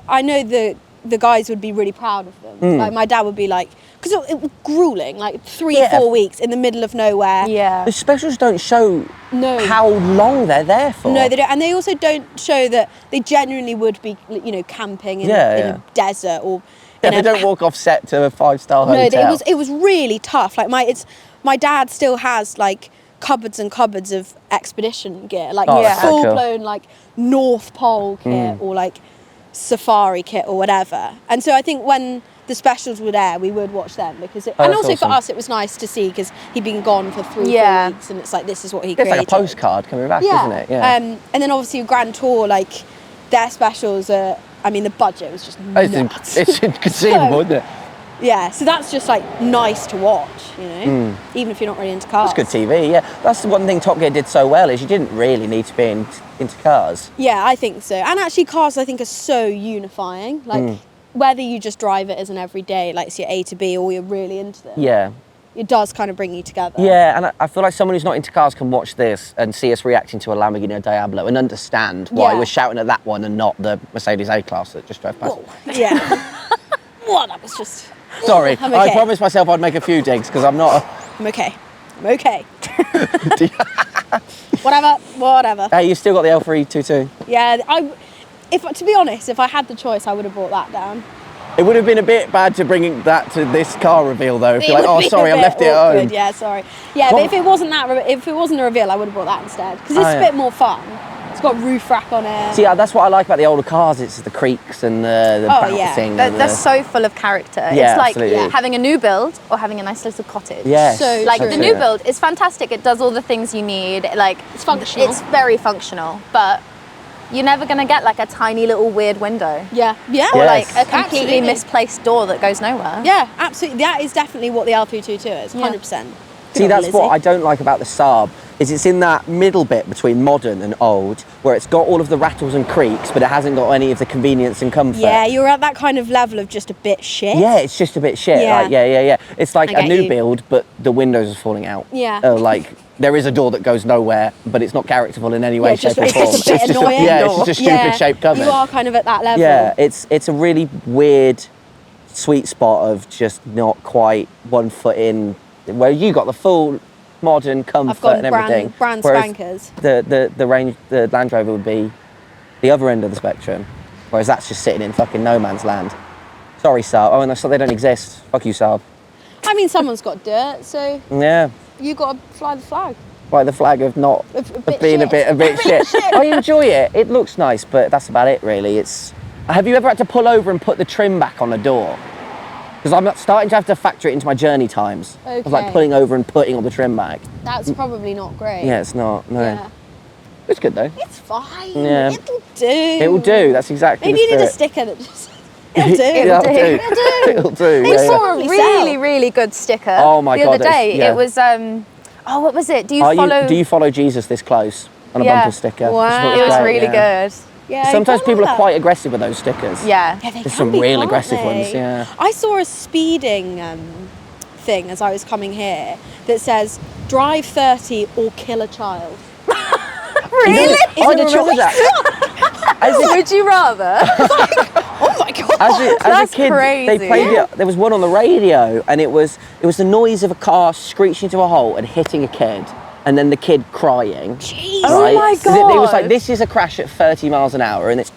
S3: I know the guys would be really proud of them. Like my dad would be like, because it was grueling, like 3-4 weeks in the middle of nowhere.
S2: Yeah.
S1: The specials don't show how long they're there for.
S3: No, they don't, and they also don't show that they genuinely would be, you know, camping in a desert or.
S1: Yeah, they don't walk off set to a 5-star hotel.
S3: No, it was really tough. Like my dad still has like cupboards and cupboards of expedition gear, like full blown like North Pole kit or like safari kit or whatever. And so I think when the specials would air, we would watch them because and also
S1: awesome.
S3: for us it was nice to see because he'd been gone for 3-4 weeks and it's like this is what he
S1: It's
S3: created.
S1: like a postcard coming back, isn't it? Yeah.
S3: And then obviously Grand Tour, like their specials are, I mean the budget was just nuts.
S1: It's inconceivable, isn't it?
S3: Yeah, so that's just like nice to watch, you know, even if you're not really into cars.
S1: It's good TV, yeah. That's the one thing Top Gear did so well is you didn't really need to be into cars.
S3: Yeah, I think so. And actually cars I think are so unifying. Like whether you just drive it as an everyday, like it's your A to B, or you're really into them.
S1: Yeah.
S3: It does kind of bring you together.
S1: Yeah, and I feel like someone who's not into cars can watch this and see us reacting to a Lamborghini Diablo and understand why we're shouting at that one and not the Mercedes A-Class that just drove past.
S3: Whoa. Yeah. Well, that was just...
S1: Sorry,
S3: I'm okay.
S1: I promised myself I'd make a few digs because I'm not...
S3: I'm okay. Whatever.
S1: Hey, you still got the L322?
S3: Yeah, to be honest, if I had the choice, I would have brought that down.
S1: It would have been a bit bad to bring that to this car reveal though. If you're like, oh sorry, I left it at home.
S3: Yeah, sorry. Yeah, but if it wasn't a reveal, I would have brought that instead because it's a bit more fun. It's got roof rack on it.
S1: See, that's what I like about the older cars. It's the creaks and the bouncing.
S2: They're so full of character.
S1: Yeah,
S2: it's like
S1: absolutely.
S2: having a new build or having a nice little cottage.
S1: Yeah.
S3: So
S2: like
S3: true.
S2: the new build is fantastic. It does all the things you need. Like
S3: it's functional.
S2: It's very functional, but you're never gonna get like a tiny little weird window.
S3: Yeah.
S2: Or like a completely misplaced door that goes nowhere.
S3: Yeah, absolutely. That is definitely what the L322 is. 100%.
S1: See, that's what I don't like about the Saab, is it's in that middle bit between modern and old, where it's got all of the rattles and creaks, but it hasn't got any of the convenience and comfort.
S3: Yeah, you're at that kind of level of just a bit shit.
S1: Yeah, it's just a bit shit.
S3: Yeah.
S1: Like, yeah. It's like a new
S3: you.
S1: build, but the windows are falling out.
S3: Yeah.
S1: Like, there is a door that goes nowhere, but it's not characterable in any way, shape or form.
S3: It's just a bit annoying.
S1: It's just a stupid shaped cupboard.
S3: You are kind of at that level.
S1: Yeah, it's a really weird sweet spot of just not quite 1 foot in, where you got the full modern comfort
S3: I've got
S1: and everything.
S3: brand
S1: whereas
S3: spankers.
S1: The Land Rover would be the other end of the spectrum, whereas that's just sitting in fucking no man's land. Sorry, Saab. Oh, and they don't exist. Fuck you, Saab.
S3: I mean, someone's got dirt, so
S1: Yeah.
S3: you got to fly the flag.
S1: Like the flag of not
S3: bit
S1: being
S3: shit.
S1: a bit shit. I enjoy it. It looks nice, but that's about it, really. Have you ever had to pull over and put the trim back on a door? Because I'm starting to have to factor it into my journey times.
S3: Okay.
S1: Of like pulling over and putting all the trim back.
S3: That's probably not great.
S1: Yeah, it's not. No.
S3: Yeah.
S1: It's good though.
S3: It's fine.
S1: Yeah.
S3: It'll do.
S1: It will do. That's exactly.
S3: Maybe you
S1: the
S3: need a
S1: spirit.
S3: sticker that just. It'll do.
S1: It'll do.
S3: It'll do.
S1: It'll do.
S2: We
S1: Yeah,
S2: saw
S1: yeah.
S2: a really, really good sticker
S1: Oh my
S2: the
S1: God,
S2: other day.
S1: yeah.
S2: It was, what was it? Do you follow
S1: Jesus this close on a
S2: Yeah.
S1: bumper sticker?
S3: Wow.
S2: It was
S1: great,
S2: really
S1: yeah.
S2: good.
S3: Yeah,
S1: Sometimes
S3: you
S1: people
S3: can't
S1: are quite aggressive with those stickers.
S2: Yeah.
S3: Yeah, they
S1: There's
S3: can
S1: some
S3: be,
S1: real
S3: can't
S1: aggressive
S3: they?
S1: ones, yeah.
S3: I saw a speeding thing as I was coming here that says drive 30 or kill a child.
S2: Really?
S1: I didn't know that.
S2: Would you rather?
S3: Oh my god!
S1: As
S2: That's
S1: a kid,
S2: crazy.
S1: they played it. There was one on the radio, and it was the noise of a car screeching to a halt and hitting a kid, and then the kid crying.
S3: Jeez.
S2: Oh
S1: Right?
S2: my
S1: 'Cause it was like,
S2: God.
S1: this is a crash at 30 miles an hour, and it's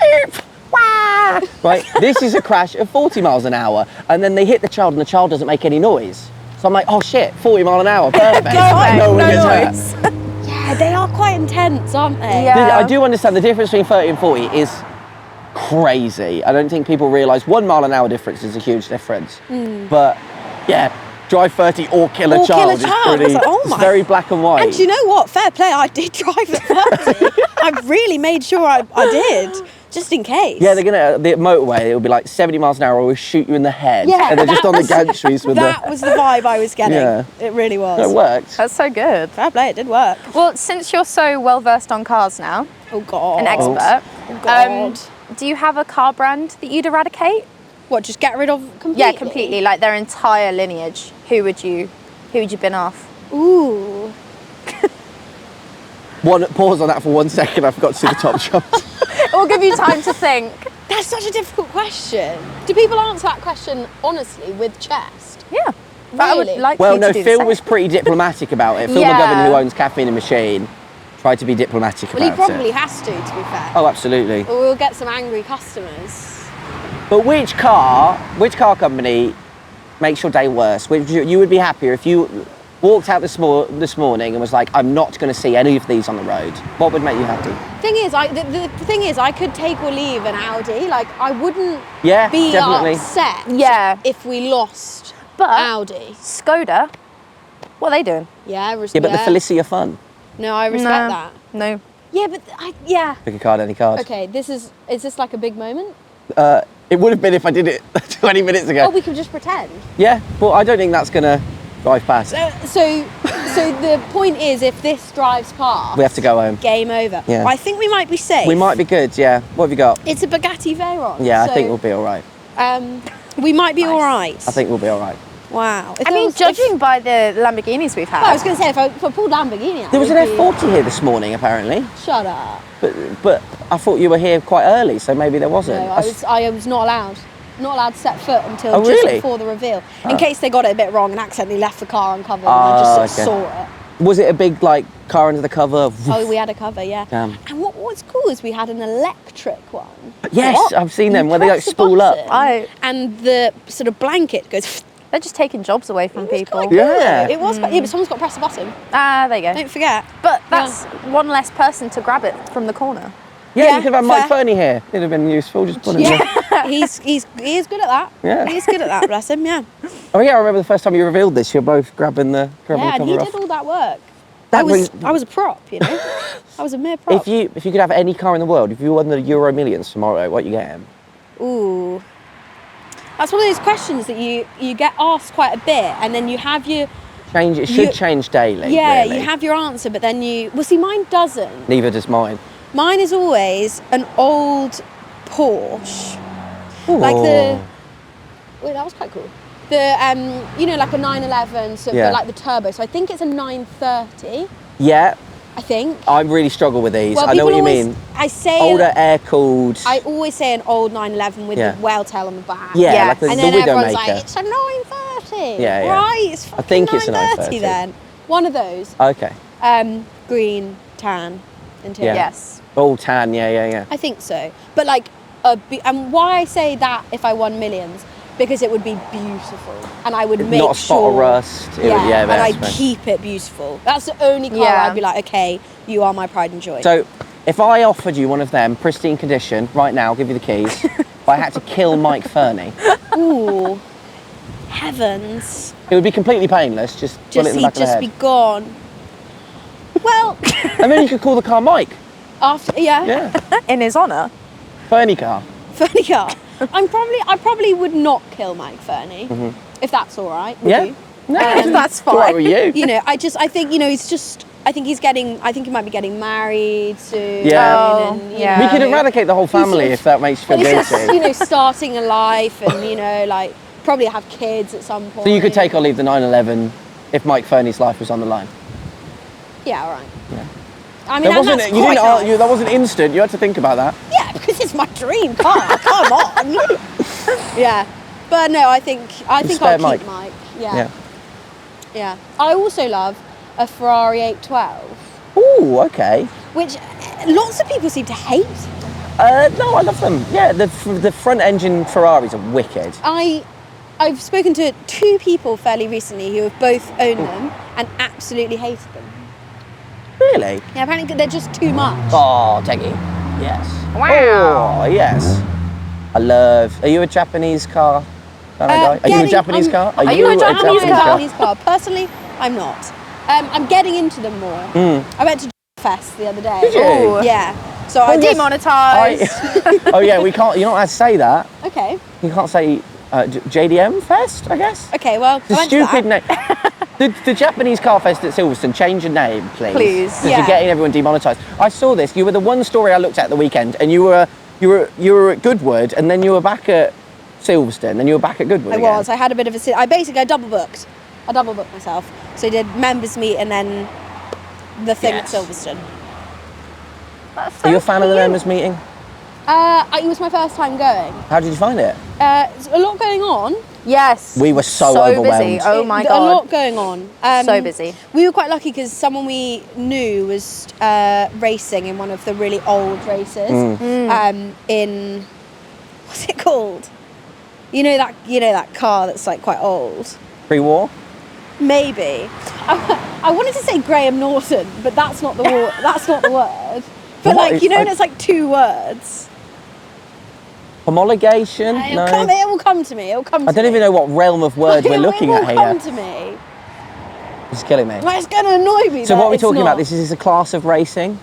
S1: wah! Right. This is a crash at 40 miles an hour, and then they hit the child, and the child doesn't make any noise. So I'm like, oh shit, 40 mile an hour, perfect. No one gets hurt.
S3: Yeah, they are quite intense, aren't they?
S2: Yeah.
S1: I do understand the difference between 30 and 40 is crazy. I don't think people realise 1 mile an hour difference is a huge difference. But yeah, drive 30 or kill a
S3: Or kill a
S1: child.
S3: child. I was like, oh
S1: It's
S3: my-
S1: very black and white.
S3: And do you know what? Fair play, I did drive at 30. I really made sure I did, just in case.
S1: Yeah, the motorway, it'll be like 70 miles an hour or we'll shoot you in the head.
S3: Yeah,
S1: And they're just on the gantries with
S3: That was the vibe I was getting.
S1: Yeah.
S3: It really was.
S1: It worked.
S2: That's so good.
S3: Fair play, it did work.
S2: Well, since you're so well versed on cars now,
S3: Oh God.
S2: an expert,
S3: Oh God.
S2: do you have a car brand that you'd eradicate?
S3: What, just get rid of completely?
S2: Yeah, completely. Like their entire lineage. Who would you bin off?
S3: Ooh.
S1: Pause on that for 1 second. I forgot to do the top jump.
S2: We'll give you time to think.
S3: That's such a difficult question. Do people answer that question honestly with chest?
S2: Yeah. But I would
S3: Really?
S2: like
S1: Well,
S2: you
S1: no,
S2: to do the
S1: Phil
S2: same.
S1: was pretty diplomatic about it. Phil
S2: Yeah.
S1: McGovern, who owns Caffeine Machine, tried to be diplomatic
S3: Well, he
S1: about
S3: probably
S1: it.
S3: has to be fair.
S1: Oh, absolutely.
S3: Or we'll get some angry customers.
S1: But which car company makes your day worse? You would be happier if you walked out this morning and was like, I'm not going to see any of these on the road. What would make you happy?
S3: The thing is, I could take or leave an Audi. Like, I wouldn't
S1: Yeah,
S3: be
S1: definitely.
S3: upset
S2: Yeah.
S3: if we lost
S2: But
S3: Audi.
S2: Skoda, what are they doing?
S3: Yeah, I
S1: Yeah,
S3: respect.
S1: but the Felicia fun.
S3: No, I respect that.
S2: No.
S3: Yeah, but yeah.
S1: Pick a card, any card.
S3: Okay, is this like a big moment?
S1: It would have been if I did it 20 minutes ago.
S3: Oh, we could just pretend.
S1: Yeah, well, I don't think that's going to drive past.
S3: So the point is, if this drives past,
S1: We have to go home.
S3: game over.
S1: Yeah.
S3: I think we might be safe.
S1: We might be good, yeah. What have you got?
S3: It's a Bugatti Veyron.
S1: Yeah,
S3: so,
S1: I think we'll be all right.
S3: we might be all right.
S1: I think we'll be all right.
S3: Wow. If
S2: I
S3: there
S2: mean,
S3: was-
S2: judging by the Lamborghinis we've
S3: Well, I
S2: had.
S3: was going to say, if I pulled Lamborghini out,
S1: There was an
S3: it'd be-
S1: F40 here this morning, apparently.
S3: Shut up.
S1: But I thought you were here quite early, so maybe there wasn't.
S3: No, I was not allowed. Not allowed to set foot until
S1: Oh,
S3: just
S1: really?
S3: before the reveal. In
S1: Oh.
S3: case they got it a bit wrong and accidentally left the car uncovered and I just sort of
S1: okay.
S3: saw it.
S1: Was it a big, like, car under the cover?
S3: Oh, we had a cover, yeah.
S1: Damn.
S3: And what's cool is we had an electric one.
S1: Yes,
S3: What?
S1: I've seen them
S3: You
S1: where they like
S3: press the
S1: spool up.
S3: button And the sort of blanket goes.
S2: They're just taking jobs away from people.
S3: Quite cool.
S1: Yeah.
S3: It was. Yeah, but someone's got to press the button.
S2: Ah, there you go.
S3: Don't forget.
S2: But that's one less person to grab it from the corner.
S1: Yeah,
S3: Yeah,
S1: you could have had Mike
S3: fair.
S1: Fernie here. It'd have been useful. Just put him there.
S3: Yeah, he is good at that.
S1: Yeah.
S3: He's good at that. Bless him. Yeah.
S1: Oh yeah, I remember the first time you revealed this. You're both grabbing the
S3: Yeah, and
S1: cover
S3: he
S1: off.
S3: did all that work.
S1: That
S3: I was
S1: brings-
S3: a prop, you know. I was a mere prop.
S1: If you could have any car in the world, if you won the Euro Millions tomorrow, what you getting?
S3: Ooh. That's one of those questions that you get asked quite a bit, and then you have your
S1: Change. It should change daily.
S3: yeah,
S1: really.
S3: you have your answer, but then see, mine doesn't.
S1: Neither does mine.
S3: Mine is always an old Porsche, like
S1: Ooh.
S3: wait, that was quite cool. The like a 911, so
S1: Yeah.
S3: but like the turbo. So I think it's a 930.
S1: Yeah,
S3: I think.
S1: I really struggle with these.
S3: Well,
S1: I know
S3: people
S1: what you
S3: always-
S1: mean.
S3: I say
S1: Older air cooled.
S3: I always say an old 911 with
S1: Yeah.
S3: the whale tail on the back.
S1: Yeah,
S2: Yeah.
S1: like the
S3: And then everyone's
S1: Widowmaker.
S3: like, it's a 930.
S1: Yeah, yeah.
S3: Right, it's
S1: I think
S3: fucking
S1: it's a
S3: 930
S1: 930.
S3: then. One of those.
S1: Okay.
S3: Green, tan, interior.
S1: Yeah.
S2: Yes.
S1: All tan. Yeah.
S3: I think so. But like, and why I say that if I won millions, because it would be beautiful, and I would make
S1: Not a spot
S3: sure.
S1: of rust. It would-
S3: and
S1: that's
S3: I'd
S1: fine.
S3: keep it beautiful. That's the only car
S2: Yeah.
S3: I'd be like, okay, you are my pride and joy.
S1: So, if I offered you one of them, pristine condition, right now, I'll give you the keys. But I had to kill Mike Fernie,
S3: Ooh, heavens.
S1: it would be completely painless. Just put it in the
S3: He'd
S1: back of the
S3: just
S1: head.
S3: be gone. Well,
S1: And then you could call the car Mike.
S3: after, yeah.
S1: Yeah.
S2: In his honour.
S1: Fernie car.
S3: Fernie car. I probably would not kill Mike Fernie, if that's all right. Would
S1: Yeah.
S3: you?
S1: No,
S2: That's
S1: it's all right
S2: fine.
S1: with you.
S3: You know, I think, I think he might be getting married soon.
S1: Yeah.
S2: Oh,
S3: and, you
S2: yeah.
S1: We
S3: know,
S1: could eradicate the whole family if that makes you feel
S3: he's just,
S1: guilty.
S3: starting a life and, like, probably have kids at some point.
S1: So you could take or leave the 911 if Mike Fernie's life was on the line.
S3: Yeah, all right.
S1: Yeah.
S3: I mean,
S1: That wasn't
S3: that's
S1: you
S3: quite
S1: didn't
S3: nice.
S1: that wasn't instant. You had to think about that.
S3: Yeah, because it's my dream car. Come on. Yeah. But no, I think I'll
S1: spare
S3: keep
S1: Mike.
S3: Mike.
S1: Yeah.
S3: Yeah. I also love a Ferrari 812,
S1: Ooh, okay.
S3: which lots of people seem to hate.
S1: No, I love them. Yeah, the front engine Ferraris are wicked.
S3: I've spoken to 2 people fairly recently who have both owned them and absolutely hated them.
S1: Really?
S3: Yeah, apparently they're just too much.
S1: Oh, Teggy. Yes.
S2: Wow.
S1: Oh, yes. Are you a Japanese car Are you a Japanese car?
S2: Are you a Japanese car?
S3: Japanese car. Personally, I'm not. I'm getting into them more. I went to Fest the other day.
S1: Did you?
S2: Ooh.
S3: Yeah. So I
S2: Demonetised.
S1: Oh yeah, we can't. You're not allowed to say that.
S3: Okay.
S1: You can't say JDM Fest, I guess.
S3: Okay. Well,
S1: It's a stupid name. The Japanese Car Fest at Silverstone, change your name, please.
S2: Please.
S1: Because
S3: Yeah.
S1: you're getting everyone demonetised. I saw this. You were the one story I looked at the weekend, and you were at Goodwood, and then you were back at Silverstone, and you were back at Goodwood
S3: I
S1: again.
S3: was. I had a bit of a. I double booked. I double booked myself. So I did members meet and then the thing
S1: Yes.
S3: at Silverstone.
S2: That's
S1: Are you a
S2: so
S1: fan of the
S2: cute.
S1: members meeting?
S3: It was my first time going.
S1: How did you find it?
S3: There's a lot going on.
S2: Yes.
S1: We were so
S2: busy.
S1: overwhelmed.
S2: Oh my
S3: A
S2: god.
S3: lot going on.
S2: So busy.
S3: We were quite lucky because someone we knew was racing in one of the really old races. In what's it called? You know that car that's like quite old.
S1: Pre-war?
S3: Maybe. I wanted to say Graham Norton, but that's not the word. That's not the word. But
S1: What
S3: like
S1: is-
S3: you know, when it's like two words.
S1: Homologation?
S3: It
S1: No.
S3: will come to me. It will come to me.
S1: I don't even know what realm of words we're looking at
S3: It will come
S1: here.
S3: to me.
S1: It's killing me.
S3: Well, it's going to annoy me.
S1: So
S3: that
S1: what are we
S3: it's
S1: talking
S3: not.
S1: about? This is a class of racing?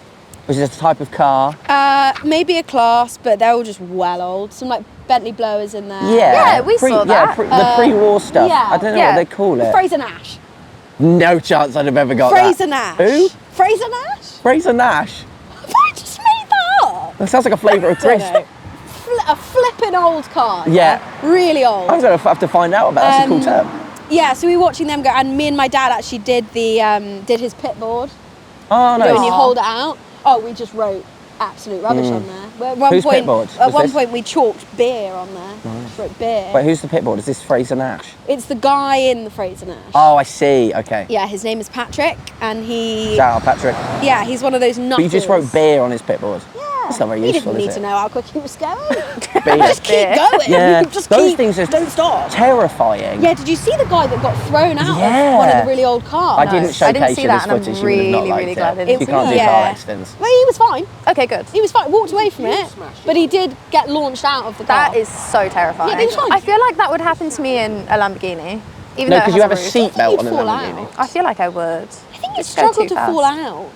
S1: Or is it a type of car?
S3: Maybe a class, but they're all just well old. Some like Bentley blowers in there.
S2: Yeah, we saw that.
S1: The pre-war stuff.
S3: yeah,
S1: I don't know
S2: yeah.
S1: what they call it.
S3: Fraser Nash.
S1: No chance I'd have ever got
S3: Fraser
S1: that.
S3: Nash.
S1: Who?
S3: Fraser Nash?
S1: Fraser Nash.
S3: I just made that up.
S1: That sounds like a flavour of
S3: I don't
S1: crisp.
S3: know. A flipping old car.
S1: Yeah.
S3: Really old.
S1: I'm going to have to find out about that. That's a cool term.
S3: Yeah, so we were watching them go, and me and my dad actually did did his pit board.
S1: Oh,
S3: You know,
S1: no.
S3: when you hold it out. Oh, we just wrote absolute rubbish on there. At one
S1: Whose
S3: point,
S1: pit board
S3: At
S1: was
S3: one
S1: this?
S3: point, we chalked beer on there. Just wrote beer.
S1: Wait, who's the pit board? Is this Fraser Nash?
S3: It's the guy in the Fraser Nash.
S1: Oh, I see. Okay.
S3: Yeah, his name is Patrick, and
S1: Shout out, Patrick.
S3: yeah, he's one of those nutters.
S1: But you just wrote beer on his pit board.
S3: Yeah.
S1: That's not very
S3: He
S1: useful,
S3: didn't need
S1: is
S3: to
S1: it?
S3: know how quick he was going.
S1: Beer.
S3: Just keep going.
S1: Yeah,
S3: Just
S1: those
S3: keep,
S1: things are
S3: don't stop.
S1: terrifying.
S3: Yeah, did you see the guy that got thrown out
S1: Yeah.
S3: of one of the really old cars?
S1: I didn't show
S2: I didn't see
S1: Kaisha
S2: that,
S1: this
S2: and I'm
S1: footage. She would have not
S2: really,
S1: liked
S2: really
S1: it.
S2: glad I didn't
S1: She
S2: see
S1: can't do
S3: that.
S1: car
S3: Yeah.
S1: accidents.
S3: Well, he was fine.
S2: Okay, good.
S3: He was fine. Walked away from it, but he did get launched out of the car.
S2: That is so terrifying.
S3: Yeah, but he was fine.
S2: I feel like that would happen to me in a Lamborghini. Even
S1: No,
S2: though it
S1: because you have
S2: has
S1: a
S2: roof.
S1: seatbelt on a
S3: you'd fall
S1: Lamborghini.
S3: out.
S2: I feel like I would.
S3: I think you
S2: Just go
S3: struggle
S2: too
S3: to
S2: fast.
S3: fall out.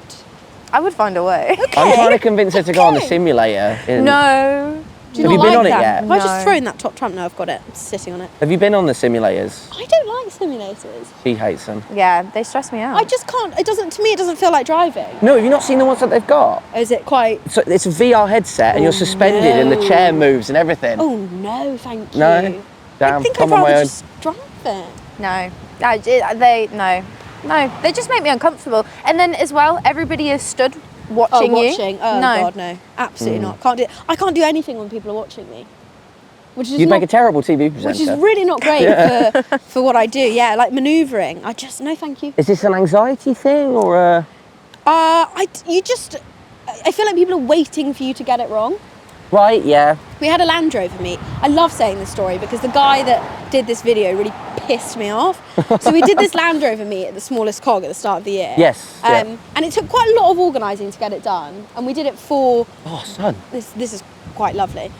S2: I would find a way.
S1: I'm trying to convince her to go on the
S3: Okay.
S1: simulator.
S2: No.
S3: Do
S1: Have
S3: not
S1: you been
S3: like
S1: on it
S3: that?
S1: yet?
S3: Have I just
S2: No.
S3: thrown that top trump? No, I've got it. It's sitting on it.
S1: Have you been on the simulators?
S3: I don't like simulators.
S1: She hates them.
S2: Yeah, they stress me out.
S3: I just can't. It doesn't. To me, it doesn't feel like driving.
S1: No, have you not seen the ones that they've got?
S3: Is it quite?
S1: So it's a VR headset and you're suspended and the
S3: no.
S1: chair moves and everything.
S3: Oh no, thank you.
S1: No?
S3: I
S1: Damn,
S3: think
S1: come
S3: I'd
S1: on my
S3: rather
S1: own.
S3: just drive it.
S2: No. No, they just make me uncomfortable. And then as well, everybody is stood watching you.
S3: watching. Oh
S2: no.
S3: god, no, absolutely not. Can't do. I can't do anything when people are watching me. Which is
S1: You'd
S3: not,
S1: make a terrible TV presenter.
S3: which is really not great for what I do. Yeah, like manoeuvring. I just no, thank you.
S1: Is this an anxiety thing or a...
S3: I feel like people are waiting for you to get it wrong.
S1: Right, yeah.
S3: We had a Land Rover meet. I love saying this story because the guy that did this video really pissed me off. So we did this Land Rover meet at the smallest cog at the start of the year.
S1: Yes, yeah.
S3: And it took quite a lot of organising to get it done. And we did it for,
S1: Oh, son.
S3: this is quite lovely.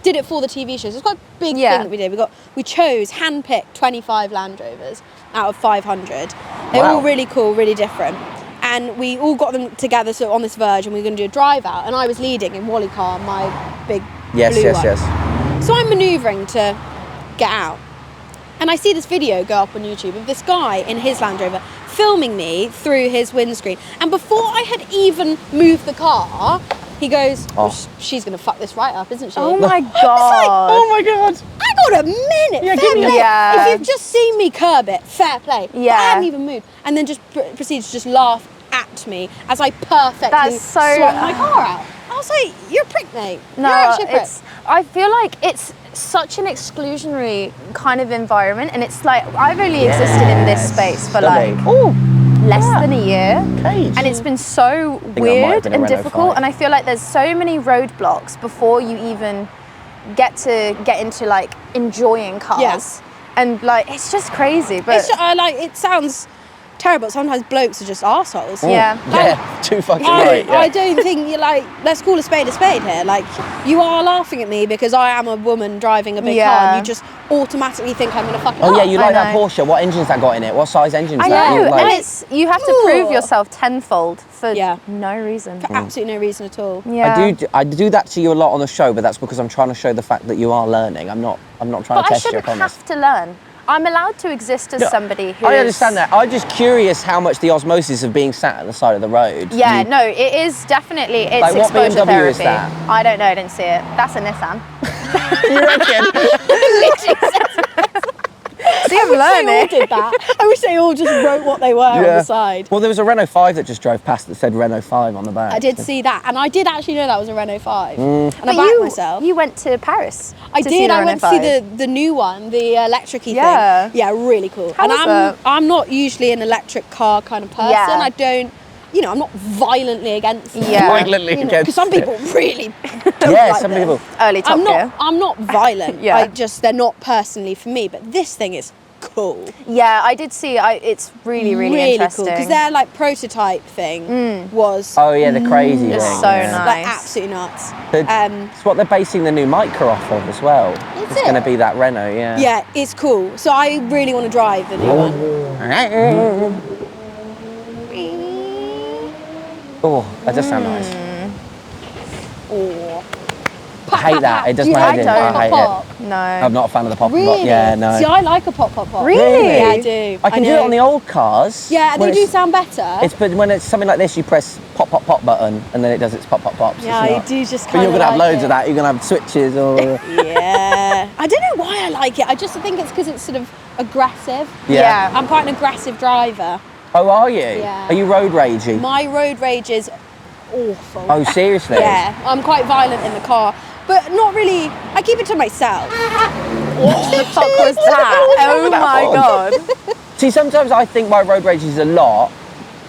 S3: Did it for the TV shows. It's quite a big
S2: Yeah.
S3: thing that we did. We chose, handpicked 25 Land Rovers out of 500. They're
S1: Wow.
S3: all really cool, really different. And we all got them together so on this verge, and we were going to do a drive out. And I was leading in Wally car, my big
S1: Yes,
S3: blue
S1: yes,
S3: one.
S1: yes.
S3: So I'm manoeuvring to get out. And I see this video go up on YouTube of this guy in his Land Rover filming me through his windscreen. And before I had even moved the car, he goes,
S1: Oh.
S3: well, she's going to fuck this right up, isn't she?
S2: Oh my
S3: I was like,
S2: god.
S1: Oh my God.
S3: I got a minute.
S1: Yeah,
S3: Fair
S1: give me a-
S3: play.
S2: Yeah.
S3: If you've just seen me curb it, fair play. But I
S2: Yeah.
S3: hadn't even moved. And then just proceeds to just laugh at me as I perfectly
S2: That's so-
S3: swung my car out. I was like, you're a prick, mate.
S2: No,
S3: you're actually a prick.
S2: I feel like it's such an exclusionary kind of environment, and it's like I've only existed in this space for like less than a year,
S1: Cage.
S2: and it's been so
S1: that might have
S2: weird
S1: been a
S2: and
S1: Renault
S2: difficult.
S1: 5.
S2: And I feel like there's so many roadblocks before you even get into like enjoying cars.
S3: Yeah.
S2: And like it's just crazy, but
S3: It's, it sounds terrible. Sometimes blokes are just arseholes.
S2: Yeah.
S1: Yeah, too fucking right.
S3: I
S1: Yeah.
S3: don't think you're like, let's call a spade here. Like, you are laughing at me because I am a woman driving a big car and you just automatically think I'm going to fuck it
S1: Oh
S3: up.
S1: yeah, you
S2: I
S1: like that
S2: know.
S1: Porsche? What engine's that got in it? What size engine's
S2: I
S1: that?
S2: know,
S1: You, like-
S2: and you have to prove
S3: Ooh.
S2: yourself tenfold for
S3: Yeah.
S2: no reason.
S3: For absolutely no reason at all.
S2: Yeah.
S1: I do that to you a lot on the show, but that's because I'm trying to show the fact that you are learning. I'm not trying
S2: But
S1: to
S2: I
S1: test your
S2: shouldn't
S1: promise.
S2: have to learn. I'm allowed to exist as somebody who
S1: I understand that. I'm just curious how much the osmosis of being sat at the side of the road.
S2: Yeah, no, it is definitely, it's
S1: Like, what
S2: exposure
S1: BMW
S2: therapy.
S1: is that?
S2: I don't know, I didn't see it. That's a Nissan.
S1: You reckon?
S2: See, I'm
S3: They all
S2: learning.
S3: did that. I wish they all just wrote what they were on the side.
S1: Well, there was a Renault 5 that just drove past that said Renault 5 on the back.
S3: I did see that, and I did actually know that was a Renault 5. And I
S2: But
S3: backed myself.
S2: you went to Paris.
S3: I
S2: to
S3: did.
S2: See the
S3: I
S2: Renault
S3: went to see
S2: 5.
S3: the new one, the electric-y
S2: Yeah.
S3: thing. Yeah, really cool.
S2: How
S3: and
S2: was
S3: I'm not usually an electric car kind of person.
S2: Yeah.
S3: I don't, I'm not violently against it.
S2: Yeah.
S1: Violently against
S3: Because some
S1: it.
S3: people really don't
S1: Yeah,
S3: like
S1: some
S3: them.
S1: people.
S2: Early Top Gear.
S3: I'm not violent.
S2: Yeah.
S3: They're not personally for me. But this thing is cool.
S2: Yeah, I did see. It's really, really interesting.
S3: cool because their like prototype thing was
S1: Oh yeah, the crazy
S2: It's
S1: thing.
S2: so
S1: yeah.
S2: nice.
S3: like absolutely nuts.
S1: It's what they're basing the new Micra off of as well.
S3: Is
S1: It's going to
S3: it?
S1: be that Renault, yeah.
S3: Yeah, it's cool. So I really want to drive the new one.
S1: Oh, that does sound nice.
S3: Or
S1: I hate that. It does
S3: Do you
S1: my
S3: like
S1: head in.
S3: pop,
S1: I hate
S3: pop?
S1: it.
S2: No.
S1: I'm not a fan of the pop.
S3: Really?
S1: Yeah, no.
S3: See, I like a pop.
S2: Really?
S3: Yeah, I do.
S1: I can do it on the old cars.
S3: Yeah,
S1: when
S3: they do
S1: it's-
S3: sound better.
S1: But when it's something like this, you press pop button, and then it does its pop.
S3: Yeah,
S1: It's
S3: you
S1: not-
S3: do just
S1: But
S3: kind
S1: you're
S3: of
S1: gonna have
S3: like
S1: loads
S3: it.
S1: of that. You're gonna have switches or.
S3: Yeah. I don't know why I like it. I just think it's because it's sort of aggressive.
S1: Yeah.
S3: I'm quite an aggressive driver.
S1: Oh, are you?
S3: Yeah.
S1: Are you road ragey?
S3: My road rage is awful.
S1: Oh, seriously?
S3: Yeah, I'm quite violent in the car, but not really. I keep it to myself.
S2: What the fuck was that? Oh my god.
S1: See, sometimes I think my road rage is a lot,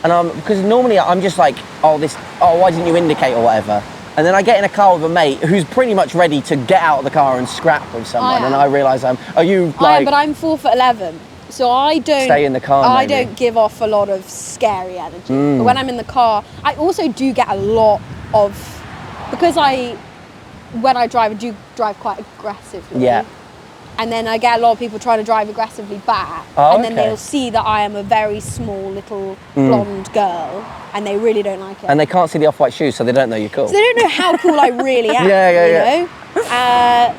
S1: and because normally I'm just like, why didn't you indicate or whatever? And then I get in a car with a mate who's pretty much ready to get out of the car and scrap with someone, and
S3: am.
S1: I realise are you like?
S3: I am, but I'm 4'11", so I don't
S1: Stay in the car,
S3: I
S1: maybe.
S3: don't give off a lot of scary energy. But when I'm in the car, I also do get a lot of because when I drive, I do drive quite aggressively.
S1: Yeah.
S3: And then I get a lot of people trying to drive aggressively back,
S1: Oh,
S3: and then
S1: okay.
S3: they'll see that I am a very small little blonde girl, and they really don't like it.
S1: And they can't see the off-white shoes, so they don't know you're cool.
S3: So they don't know how cool I really am.
S1: Yeah.
S3: You know?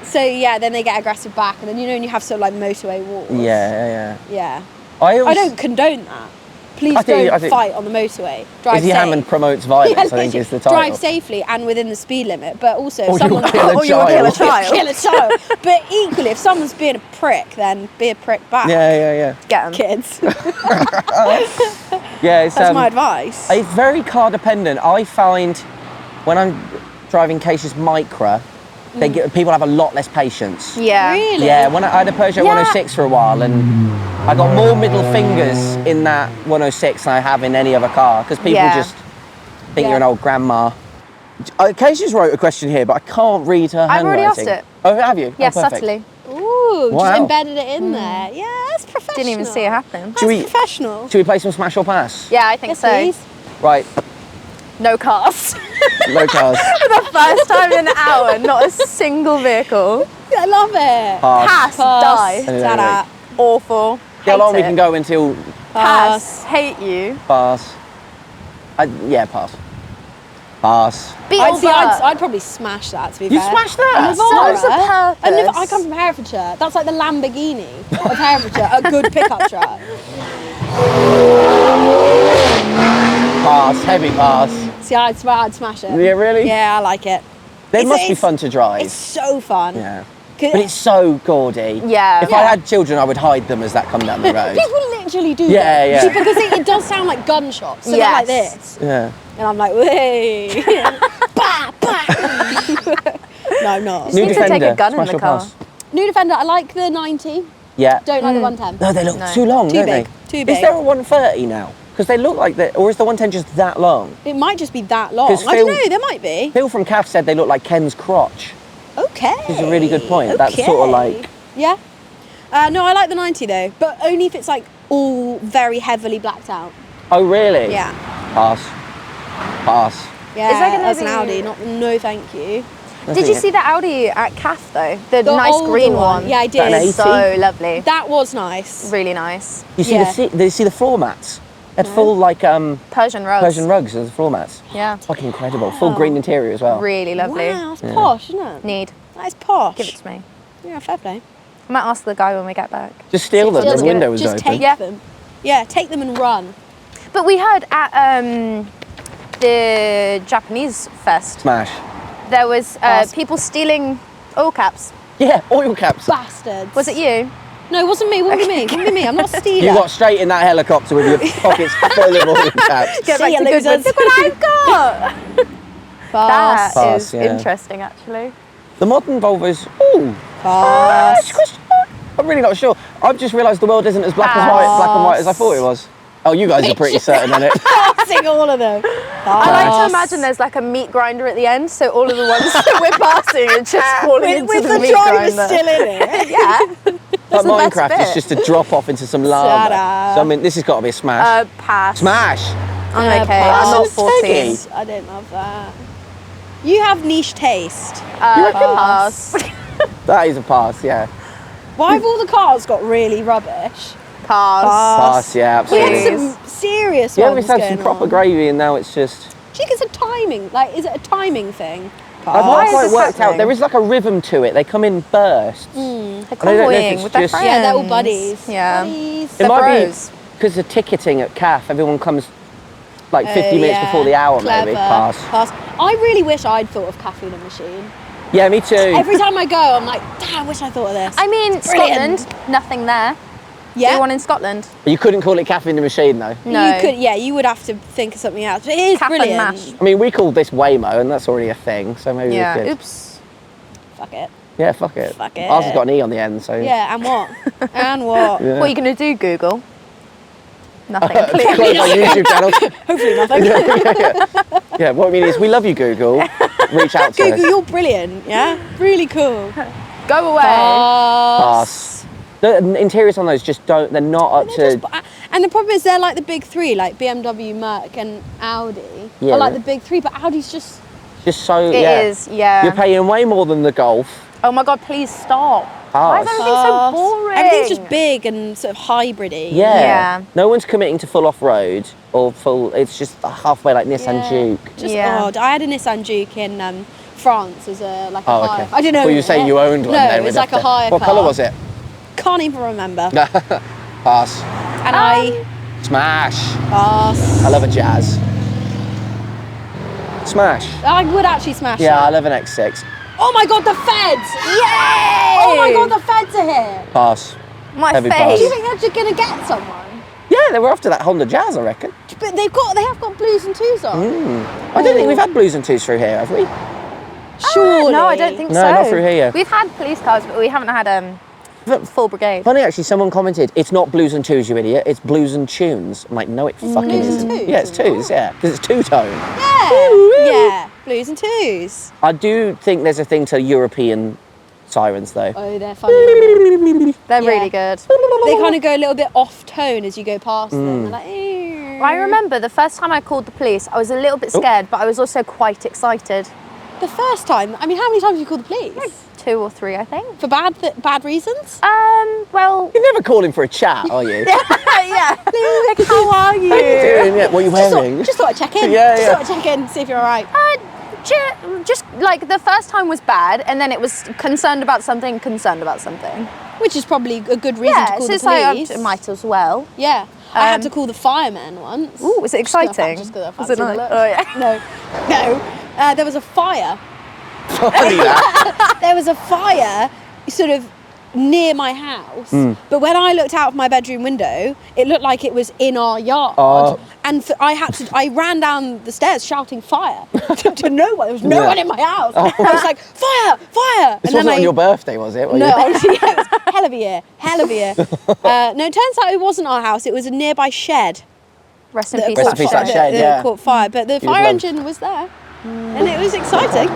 S3: So yeah, then they get aggressive back, and then you have sort of like motorway walls.
S1: Yeah.
S3: Yeah.
S1: I
S3: I don't condone that. Please
S1: I think-
S3: don't fight on the motorway. Drive
S1: Izzy
S3: safe.
S1: Hammond promotes violence.
S3: Yeah,
S1: I think
S3: literally.
S1: is the title.
S3: Drive safely and within the speed limit, but also
S1: Or
S3: if
S1: you'll
S3: someone's
S1: kill a
S2: Or you will kill a
S1: child.
S2: child.
S3: kill a child. But equally, if someone's being a prick, then be a prick back.
S1: Yeah.
S2: Get 'em.
S3: Kids.
S1: Yeah, it's
S3: That's my advice.
S1: It's very car dependent. I find when I'm driving Kaisha's Micra, people have a lot less patience.
S2: Yeah.
S3: Really?
S1: Yeah, when I had a Peugeot
S2: Yeah.
S1: 106 for a while, and I got more middle fingers in that 106 than I have in any other car because people
S2: Yeah.
S1: just think
S3: Yeah.
S1: you're an old grandma. Kaisha's wrote a question here, but I can't read her
S2: I've already
S1: handwriting.
S2: asked it.
S1: Oh, have you?
S2: Yes,
S1: oh, perfect.
S2: subtly.
S3: Ooh,
S1: Wow.
S3: just embedded it in there. Yeah, that's professional.
S2: Didn't even see it happen.
S3: That's
S1: Should we-
S3: professional.
S1: Should we play some Smash or Pass?
S2: Yeah, I think
S3: Yes,
S2: so.
S3: please.
S1: Right,
S2: No cars.
S1: no cars.
S2: First time in an hour, not a single vehicle.
S3: I love it.
S2: Pass, die.
S1: Anyway,
S3: Ta-da.
S2: Awful.
S1: How long
S2: Hate
S1: we
S2: it.
S1: can go until
S2: Pass. Hate you.
S1: pass? Pass. Pass.
S3: I'd probably smash that, to be
S1: You
S3: fair.
S1: smashed that?
S3: A Navara.
S2: Serves a purpose.
S3: A Nav- I come from Herefordshire. That's like the Lamborghini of Herefordshire. A good pickup truck.
S1: Pass. Heavy pass.
S3: See, I'd smash it.
S1: Yeah, really?
S3: Yeah, I like it.
S1: They
S3: It's-
S1: must be
S3: it's-
S1: fun to drive.
S3: It's so fun.
S1: Yeah.
S3: 'Cause-
S1: But it's so gaudy.
S2: Yeah.
S1: If I had children, I would hide them as that come down the road.
S3: People literally do
S1: Yeah,
S3: that.
S1: yeah.
S3: See, because it does sound like gunshots. So they're like
S2: Yes.
S3: this.
S1: Yeah.
S3: And I'm like, way. Bah, bah. No, I'm not.
S1: New
S2: need to take
S1: Defender.
S2: a gun in
S1: Smash
S2: the
S1: or
S2: car.
S1: pass?
S3: New Defender, I like the 90.
S1: Yeah.
S3: Don't like the 110.
S1: No, they look
S2: No.
S1: too long,
S3: Too
S1: don't
S3: big.
S1: they?
S3: Too
S1: Is
S3: big.
S1: there a 130 now? Because they look like that, or is the 110 just that long?
S3: It might just be that long.
S1: 'Cause
S3: I don't
S1: Phil-
S3: know, there might be.
S1: Phil from CAF said they look like Ken's crotch.
S3: Okay.
S1: Which is a really good point. That's sort of like-
S3: Yeah. No, I like the 90 though, but only if it's like all very heavily blacked out.
S1: Oh, really?
S3: Yeah.
S1: Pass. Pass.
S3: Yeah,
S2: Is there gonna
S3: that's an
S2: be-
S3: Audi. No, thank you.
S2: Did you see the Audi at Caff though? The nice
S3: older
S2: green one.
S3: Yeah, I
S1: That an
S3: did.
S1: 80?
S2: So lovely.
S3: That was nice.
S2: Really nice.
S1: You see
S3: Yeah.
S1: did you see the floor mats? They had full like
S2: Persian rugs.
S1: Persian rugs as the floor mats.
S2: Yeah.
S1: Fucking incredible. Full green interior as well.
S2: Really lovely.
S3: Wow, it's posh, isn't it?
S2: Need.
S3: That is posh.
S2: Give it to me.
S3: Yeah, fair play.
S2: I might ask the guy when we get back.
S1: Just steal them.
S3: Steal
S1: The
S3: them.
S1: window was
S3: Just
S1: open.
S3: take
S2: Yeah.
S3: them. Yeah, take them and run.
S2: But we heard at the Japanese fest,
S1: Smash.
S2: there was
S3: Pass.
S2: people stealing oil caps.
S1: Yeah, oil caps.
S3: Bastards.
S2: Was it you?
S3: No, it wasn't me. Wouldn't be me. Wouldn't be me. I'm not a stealer.
S1: You got straight in that helicopter with your pockets full of oil caps.
S2: Get
S3: See
S2: back
S3: ya,
S2: to Goodwood.
S3: losers.
S2: Look what I've got. That
S3: Pass.
S2: is
S1: yeah.
S2: interesting, actually.
S1: The modern Volvos. Ooh.
S3: Pass.
S1: I'm really not sure. I've just realised the world isn't as black and white as I thought it was. Oh, you guys are pretty certain on it.
S3: Passing all of them.
S2: I like to imagine there's like a meat grinder at the end, so all of the ones that we're passing are just falling into
S3: With
S2: the
S3: the
S2: meat
S3: driver
S2: grinder.
S3: still in it.
S2: Yeah.
S1: Like
S2: the best
S1: Minecraft,
S2: bit.
S1: it's just a drop off into some lava.
S3: up.
S1: So I mean, this has got to be a smash.
S2: Pass.
S1: Smash.
S2: I'm okay.
S3: pass.
S2: I'm not
S1: It's
S2: 14.
S1: Peggy.
S3: I don't love that. You have niche taste.
S2: Pass.
S1: That is a pass, yeah.
S3: Why have all the cars got really rubbish?
S2: Pass.
S1: Pass, yeah,
S3: We
S1: absolutely.
S3: had
S2: Please.
S3: some serious
S1: Yeah,
S3: ones
S1: we've had some
S3: going
S1: proper
S3: on.
S1: gravy and now it's just...
S3: Do you think it's a timing? Like, is it a timing thing?
S1: I've
S2: Why
S1: not
S2: is
S1: quite
S2: this
S1: worked out.
S2: happening?
S1: There is like a rhythm to it. They come in bursts.
S2: They're
S1: I don't know if
S2: convoying
S1: it's
S2: with their
S1: just-
S2: friends.
S3: Yeah, they're all buddies.
S2: Yeah.
S3: Buddies.
S1: It
S2: They're
S1: might
S2: bros.
S1: be because of ticketing at CAF. Everyone comes like 50
S3: Oh,
S1: minutes
S3: yeah.
S1: before the hour, maybe.
S3: Clever.
S1: Pass.
S3: I really wish I'd thought of Caffeine Machine.
S1: Yeah, me too.
S3: Every time I go, I'm like, damn, I wish I thought of this.
S2: I mean,
S3: Brilliant.
S2: Scotland, nothing there.
S3: yeah.
S2: Do one in Scotland.
S1: You couldn't call it Caffeine the Machine, though.
S2: No.
S3: You could, yeah, you would have to think of something else. But it is
S2: Cap and
S3: brilliant.
S2: mash.
S1: I mean, we called this WAYMOE, and that's already a thing, so maybe
S2: Yeah.
S1: we could.
S2: Oops.
S3: Fuck it.
S1: Yeah, fuck it.
S3: Fuck it.
S1: Ours has got an E on the end, so.
S3: Yeah, and what? And what?
S1: Yeah.
S2: What are you going to do, Google? Nothing,
S1: Close
S2: clearly.
S1: my YouTube channel.
S3: Hopefully nothing.
S1: Yeah, what I mean is, we love you, Google. Reach out to
S3: Google,
S1: us.
S3: you're brilliant. Yeah, really cool.
S2: Go away.
S1: Pass. The interiors on those just don't, they're not up to.
S3: And the problem is they're like the big three, like BMW, Merc, and Audi.
S1: Yeah.
S3: Are like the big three, but Audi's just.
S1: Just so,
S2: It
S1: yeah.
S2: is, yeah.
S1: You're paying way more than the Golf.
S2: Oh my God, please stop. Why is
S1: Pass.
S2: everything so boring?
S3: Everything's just big and sort of hybrid-y.
S1: Yeah.
S2: Yeah.
S1: No one's committing to full off-road or full, it's just halfway like Nissan
S3: Yeah.
S1: Juke.
S3: Just
S2: Yeah.
S3: odd. I had a Nissan Juke in France as a like a
S1: Oh,
S3: hire.
S1: okay.
S3: I don't know.
S1: Well, you say you owned one
S3: No,
S1: then.
S3: it was
S1: we'd
S3: like a
S1: have to-
S3: hire
S1: What
S3: car.
S1: colour was it?
S3: Can't even remember.
S1: Pass.
S3: And I
S1: Smash.
S3: pass.
S1: I love a Jazz. Smash.
S3: I would actually smash
S1: Yeah, I
S3: that.
S1: love an X6.
S3: Oh my God, the feds!
S2: Yay!
S3: Oh my God, the feds are here.
S1: Pass.
S2: My
S1: Heavy
S2: face.
S1: pass.
S3: Do you think they're just gonna get someone?
S1: Yeah, they were after that Honda Jazz, I reckon.
S3: But they have got blues and twos on.
S1: I don't think we've had blues and twos through here, have we?
S3: Surely.
S2: No, I don't think
S1: No,
S2: so.
S1: not through here.
S2: We've had police cars, but we haven't had full brigade.
S1: Funny actually, someone commented, it's not blues and twos, you idiot, it's blues and tunes. I'm like, no, it fucking
S3: Blues and
S1: isn't.
S3: twos,
S1: Yeah, it's
S3: isn't it?
S1: twos, yeah. Because it's two-tone.
S3: Yeah, blues and twos.
S1: I do think there's a thing to European sirens though.
S3: Oh, they're funny.
S2: They're
S3: Yeah.
S2: really good.
S3: They kind of go a little bit off tone as you go past them. They're like, "Ew."
S2: I remember the first time I called the police, I was a little bit scared, but I was also quite excited.
S3: The first time. I mean, how many times have you called the police?
S2: 2 or 3, I think.
S3: For bad reasons?
S2: Well,
S1: You're never calling for a chat, are you?
S2: yeah. Like, how are you?
S1: Doing it, what are you wearing?
S3: Just thought I'd check in.
S1: Yeah,
S3: just
S1: yeah.
S3: thought I'd check in, see if you're all right.
S2: Just like the first time was bad, and then it was concerned about something.
S3: Which is probably a good reason to
S2: Yeah,
S3: call
S2: so
S3: the
S2: it's like
S3: police.
S2: I might as well.
S3: Yeah. I had to call the firemen once.
S2: Ooh, was it exciting?
S3: Just 'cause I
S2: Was it
S3: fancied
S2: nice?
S3: the look.
S2: Oh, yeah.
S3: No. There was a fire.
S1: Funny that.
S3: There was a fire sort of near my house,
S1: Hmm.
S3: but when I looked out of my bedroom window, it looked like it was in our yard.
S1: Oh.
S3: And I ran down the stairs shouting fire to no one. There was no
S1: Yeah.
S3: one in my house. I was like, fire, fire.
S1: This wasn't on your birthday, was it? Were
S3: No,
S1: you-
S3: honestly, yeah, it was hell of a year. No, it turns out it wasn't our house. It was a nearby shed.
S2: Rest in
S3: that
S2: peace,
S1: Rest in peace, that shed,
S3: that
S1: yeah.
S3: caught fire. But the
S1: would
S3: fire
S1: love-
S3: engine was there, and it was exciting.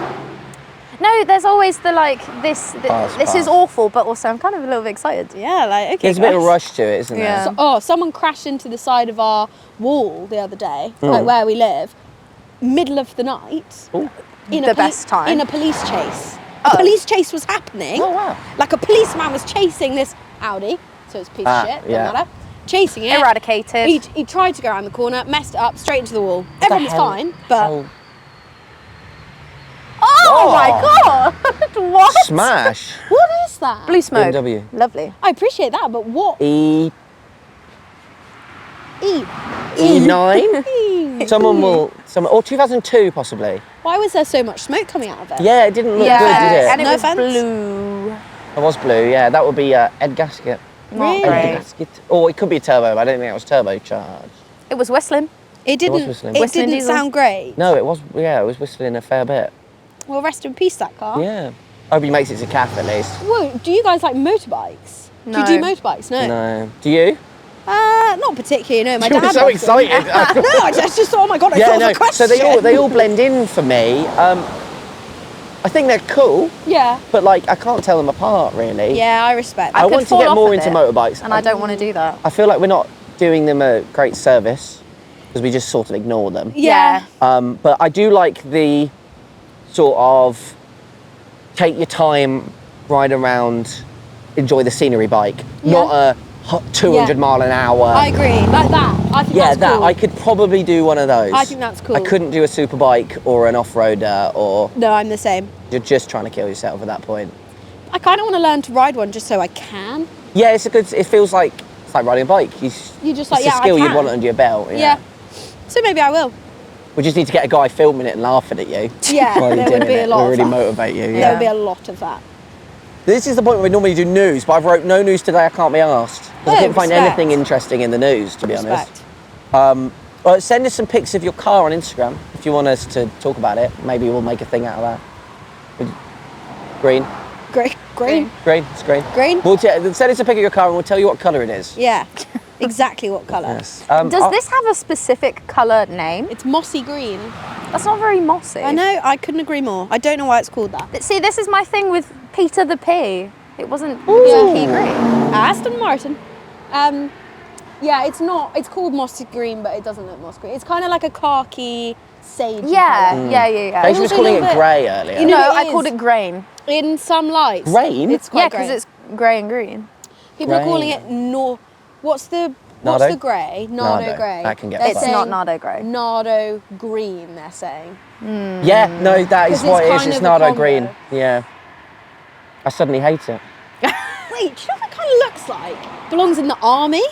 S2: No, there's always the like this
S1: Fast.
S2: is awful, but also I'm kind of a little bit excited.
S3: Yeah, like, okay.
S1: There's a bit of a
S3: guys.
S1: rush to it, isn't
S2: Yeah.
S1: there?
S3: So, someone crashed into the side of our wall the other day, like where we live, middle of the night.
S1: Ooh.
S3: In
S2: The best time.
S3: In a police chase.
S2: Oh.
S3: A police chase was happening.
S1: Oh, wow.
S3: Like a policeman was chasing this Audi, so it's a piece of shit, doesn't
S1: yeah.
S3: matter. Chasing it.
S2: Eradicated.
S3: He tried to go around the corner, messed it up, straight into the wall. Everyone was
S1: hell?
S3: fine, but
S1: Oh,
S2: Oh my god! What?
S1: smash.
S3: what is that?
S2: Blue smoke.
S1: BMW.
S2: Lovely.
S3: I appreciate that, but what?
S1: E
S3: E.
S1: E9. Someone or 2002 possibly.
S3: Why was there so much smoke coming out of it?
S1: Yeah, it didn't look
S2: Yeah,
S1: good, did it?
S2: and it
S3: No
S2: was
S3: offence.
S2: blue.
S1: It was blue. Yeah, that would be Ed Gasket.
S2: Not
S3: Really?
S1: Ed
S2: great.
S1: Gasket. Or it could be a turbo, but I don't think it was turbocharged.
S2: It was whistling.
S3: It didn't.
S1: whistling.
S3: It
S2: Whistling
S3: didn't
S2: diesel.
S3: sound great.
S1: No, it was. Yeah, it was whistling a fair bit.
S3: Well, rest in peace, that car.
S1: Yeah. I hope he makes it to CAF at least.
S3: Whoa, do you guys like motorbikes? Do
S2: No.
S3: you do motorbikes? No.
S1: No. Do you?
S3: Not particularly. No, my
S1: You were
S3: dad.
S1: so
S3: likes them.
S1: excited.
S3: No, I just thought, oh my god, I
S1: Yeah,
S3: thought
S1: no.
S3: of a
S1: So
S3: question.
S1: they all blend in for me. I think they're cool,
S3: Yeah.
S1: but like I can't tell them apart really.
S3: Yeah, I respect
S1: I
S3: that.
S2: could
S1: want to
S2: fall
S1: get
S2: off
S1: more
S2: of
S1: into
S2: it,
S1: motorbikes.
S2: And I don't want to do that.
S1: I feel like we're not doing them a great service because we just sort of ignore them.
S3: Yeah.
S1: But I do like the sort of take your time, ride around, enjoy the scenery bike, not a 200
S3: Yeah.
S1: mile an hour.
S3: I agree. Like that. I think
S1: yeah,
S3: that's
S1: that
S3: cool.
S1: I could probably do one of those.
S3: I think that's cool.
S1: I couldn't do a super bike or an off-roader, or
S3: No, I'm the same.
S1: you're just trying to kill yourself at that point.
S3: I kind of want to learn to ride one just so I can.
S1: Yeah, it's a good. It feels like it's like riding a bike.
S3: You just
S1: it's
S3: like,
S1: a
S3: yeah, I
S1: skill you'd
S3: can.
S1: want under your belt.
S3: Yeah. So maybe I will.
S1: We just need to get a guy filming it and laughing at you.
S3: Yeah,
S1: while you're
S3: there would
S1: doing
S3: be a
S1: it.
S3: lot
S1: Will
S3: of
S1: really
S3: that.
S1: motivate you.
S3: There
S1: Yeah.
S3: would be a lot of that.
S1: This is the point where we normally do news, but I've wrote no news today. I can't be asked. 'Cause I
S3: Oh,
S1: couldn't find
S3: respect.
S1: anything interesting in the news, to be honest.
S3: Respect.
S1: Well, send us some pics of your car on Instagram if you want us to talk about it. Maybe we'll make a thing out of that. Green.
S3: Great. Green.
S1: Green. It's green.
S3: Green?
S1: We'll send us a pic of your car and we'll tell you what colour it is.
S3: Yeah. Exactly what colour.
S1: Yes.
S2: Does this have a specific colour name?
S3: It's mossy green.
S2: That's not very mossy.
S3: I know. I couldn't agree more. I don't know why it's called that.
S2: See, this is my thing with Peter the P. It wasn't pea green.
S3: Aston Martin. Yeah, it's not. It's called mossy green, but it doesn't look mossy green. It's kind of like a khaki sage.
S2: Yeah,
S3: colour.
S2: yeah.
S1: Aisha was
S3: also a
S1: calling
S3: little
S1: it
S3: bit-
S1: grey earlier.
S3: You know-
S2: No,
S3: it
S2: I
S3: is.
S2: called it grain.
S3: In some lights.
S1: Grain?
S3: It's quite
S2: Yeah,
S3: grey.
S2: because it's grey and green.
S3: People are
S1: Grain.
S3: calling it What's the
S1: Nardo?
S3: grey? Nardo
S1: Nardo.
S3: grey.
S1: That can get
S3: They're
S1: fucked.
S2: It's not
S3: saying
S2: Nardo grey.
S3: Nardo green. They're saying.
S1: Yeah, no, that is
S3: 'Cause
S1: what
S3: it's
S1: it is.
S3: kind
S1: It's
S3: of a
S1: Nardo
S3: combo.
S1: green. Yeah. I suddenly hate it.
S3: Wait, do you know what that kind of looks like? Belongs in the army,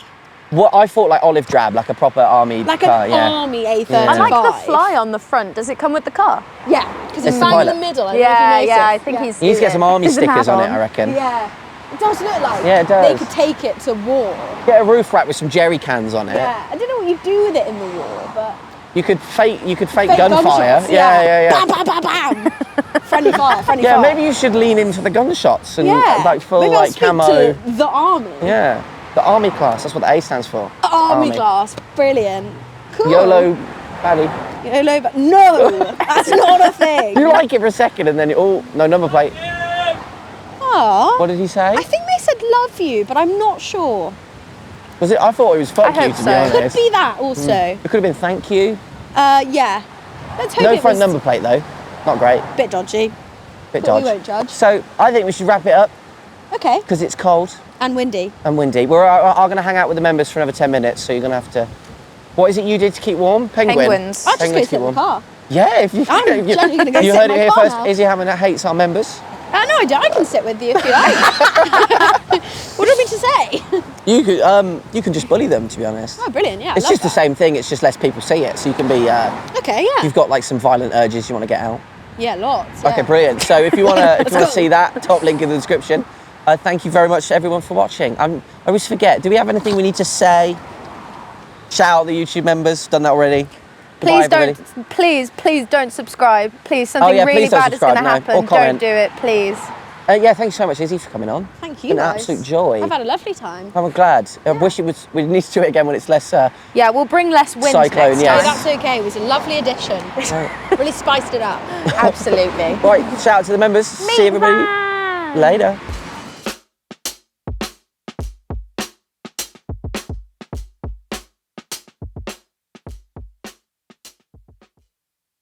S1: What I thought like olive drab, like a proper army
S3: like
S1: car.
S3: an
S1: Yeah.
S3: army A35.
S1: Yeah.
S2: I like the fly on the front. Does it come with the car?
S3: Yeah, because it's
S1: It's the
S3: bang in the
S1: pilot.
S3: middle. I don't
S2: Yeah,
S3: know if you
S2: yeah. I
S3: noticed.
S2: think
S3: Yeah.
S2: he's.
S1: You need to get some army
S2: He's an
S1: stickers on it,
S2: add-on.
S1: I reckon.
S3: Yeah, it does look like.
S1: Yeah, it
S3: They
S1: does.
S3: could take it to war.
S1: Get a roof rack with some jerry cans on it.
S3: Yeah, I don't know what you do with it in the war, but
S1: You could fake
S3: fake
S1: gunfire.
S3: gunshots,
S1: Yeah.
S3: Bam, bam, bam, bam. Friendly fire, friendly
S1: Yeah,
S3: fire.
S1: maybe you should lean into the gunshots and
S3: Yeah,
S1: like full
S3: maybe I'll
S1: like
S3: speak
S1: camo.
S3: to the army.
S1: Yeah. The army class, that's what the A stands for.
S3: Army class, brilliant. Cool.
S1: YOLO Valley.
S3: YOLO, but no, that's not a thing.
S1: You like it for a second and then no number plate.
S3: Aw.
S1: What did he say?
S3: I think they said love you, but I'm not sure.
S1: Was it? I thought it was fuck
S2: I
S1: you
S2: hope
S1: to be
S2: so.
S3: Could
S1: honest.
S3: be that also.
S1: It could have been thank you.
S3: Yeah. Let's hope
S1: No
S3: it
S1: front
S3: was
S1: number plate though. Not great.
S3: bit dodgy.
S1: Bit
S3: But
S1: dodge.
S3: we won't judge.
S1: So I think we should wrap it up
S3: Okay.
S1: because it's cold
S3: And windy.
S1: and windy. We're going to hang out with the members for another 10 minutes, so you're going to have to. What is it you did to keep warm? Penguin.
S2: Penguins.
S3: I'll just go
S1: Penguins
S3: sit in the car.
S1: Yeah, if you.
S3: I'm
S1: you
S3: genuinely gonna go
S1: you
S3: sit
S1: heard
S3: in
S1: it
S3: my
S1: here
S3: car
S1: first.
S3: now.
S1: Izzy Hammond hates our members.
S3: No, I can sit with you if you like. What do you want me to say?
S1: You can just bully them, to be honest.
S3: Oh, brilliant, yeah. I
S1: It's
S3: love
S1: just the
S3: that.
S1: same thing. It's just less people see it, so you can be.
S3: Okay, yeah.
S1: You've got like some violent urges you want to get out.
S3: Yeah, lots.
S1: Okay,
S3: yeah.
S1: brilliant. So if you want to
S3: go.
S1: see that, top link in the description. Thank you very much to everyone for watching. I always forget. Do we have anything we need to say? Shout out the YouTube members. Done that already. Goodbye,
S2: Please don't subscribe. Please, something
S1: yeah,
S2: really
S1: please don't
S2: bad is going to
S1: subscribe, no.
S2: happen.
S1: Or comment.
S2: Don't do it, please.
S1: Yeah, thanks so much, Izzy, for coming on.
S3: Thank you,
S1: An
S3: guys.
S1: absolute joy.
S3: I've had a lovely time.
S1: I'm glad. I wish it was. We need to do it again when it's less.
S2: Yeah, we'll bring less wind
S1: Cyclone,
S2: next
S1: yes.
S3: No,
S2: time.
S3: that's okay. It was a lovely addition.
S1: Right.
S3: Really spiced it up.
S2: Absolutely.
S1: Right, shout out to the members. See everybody later.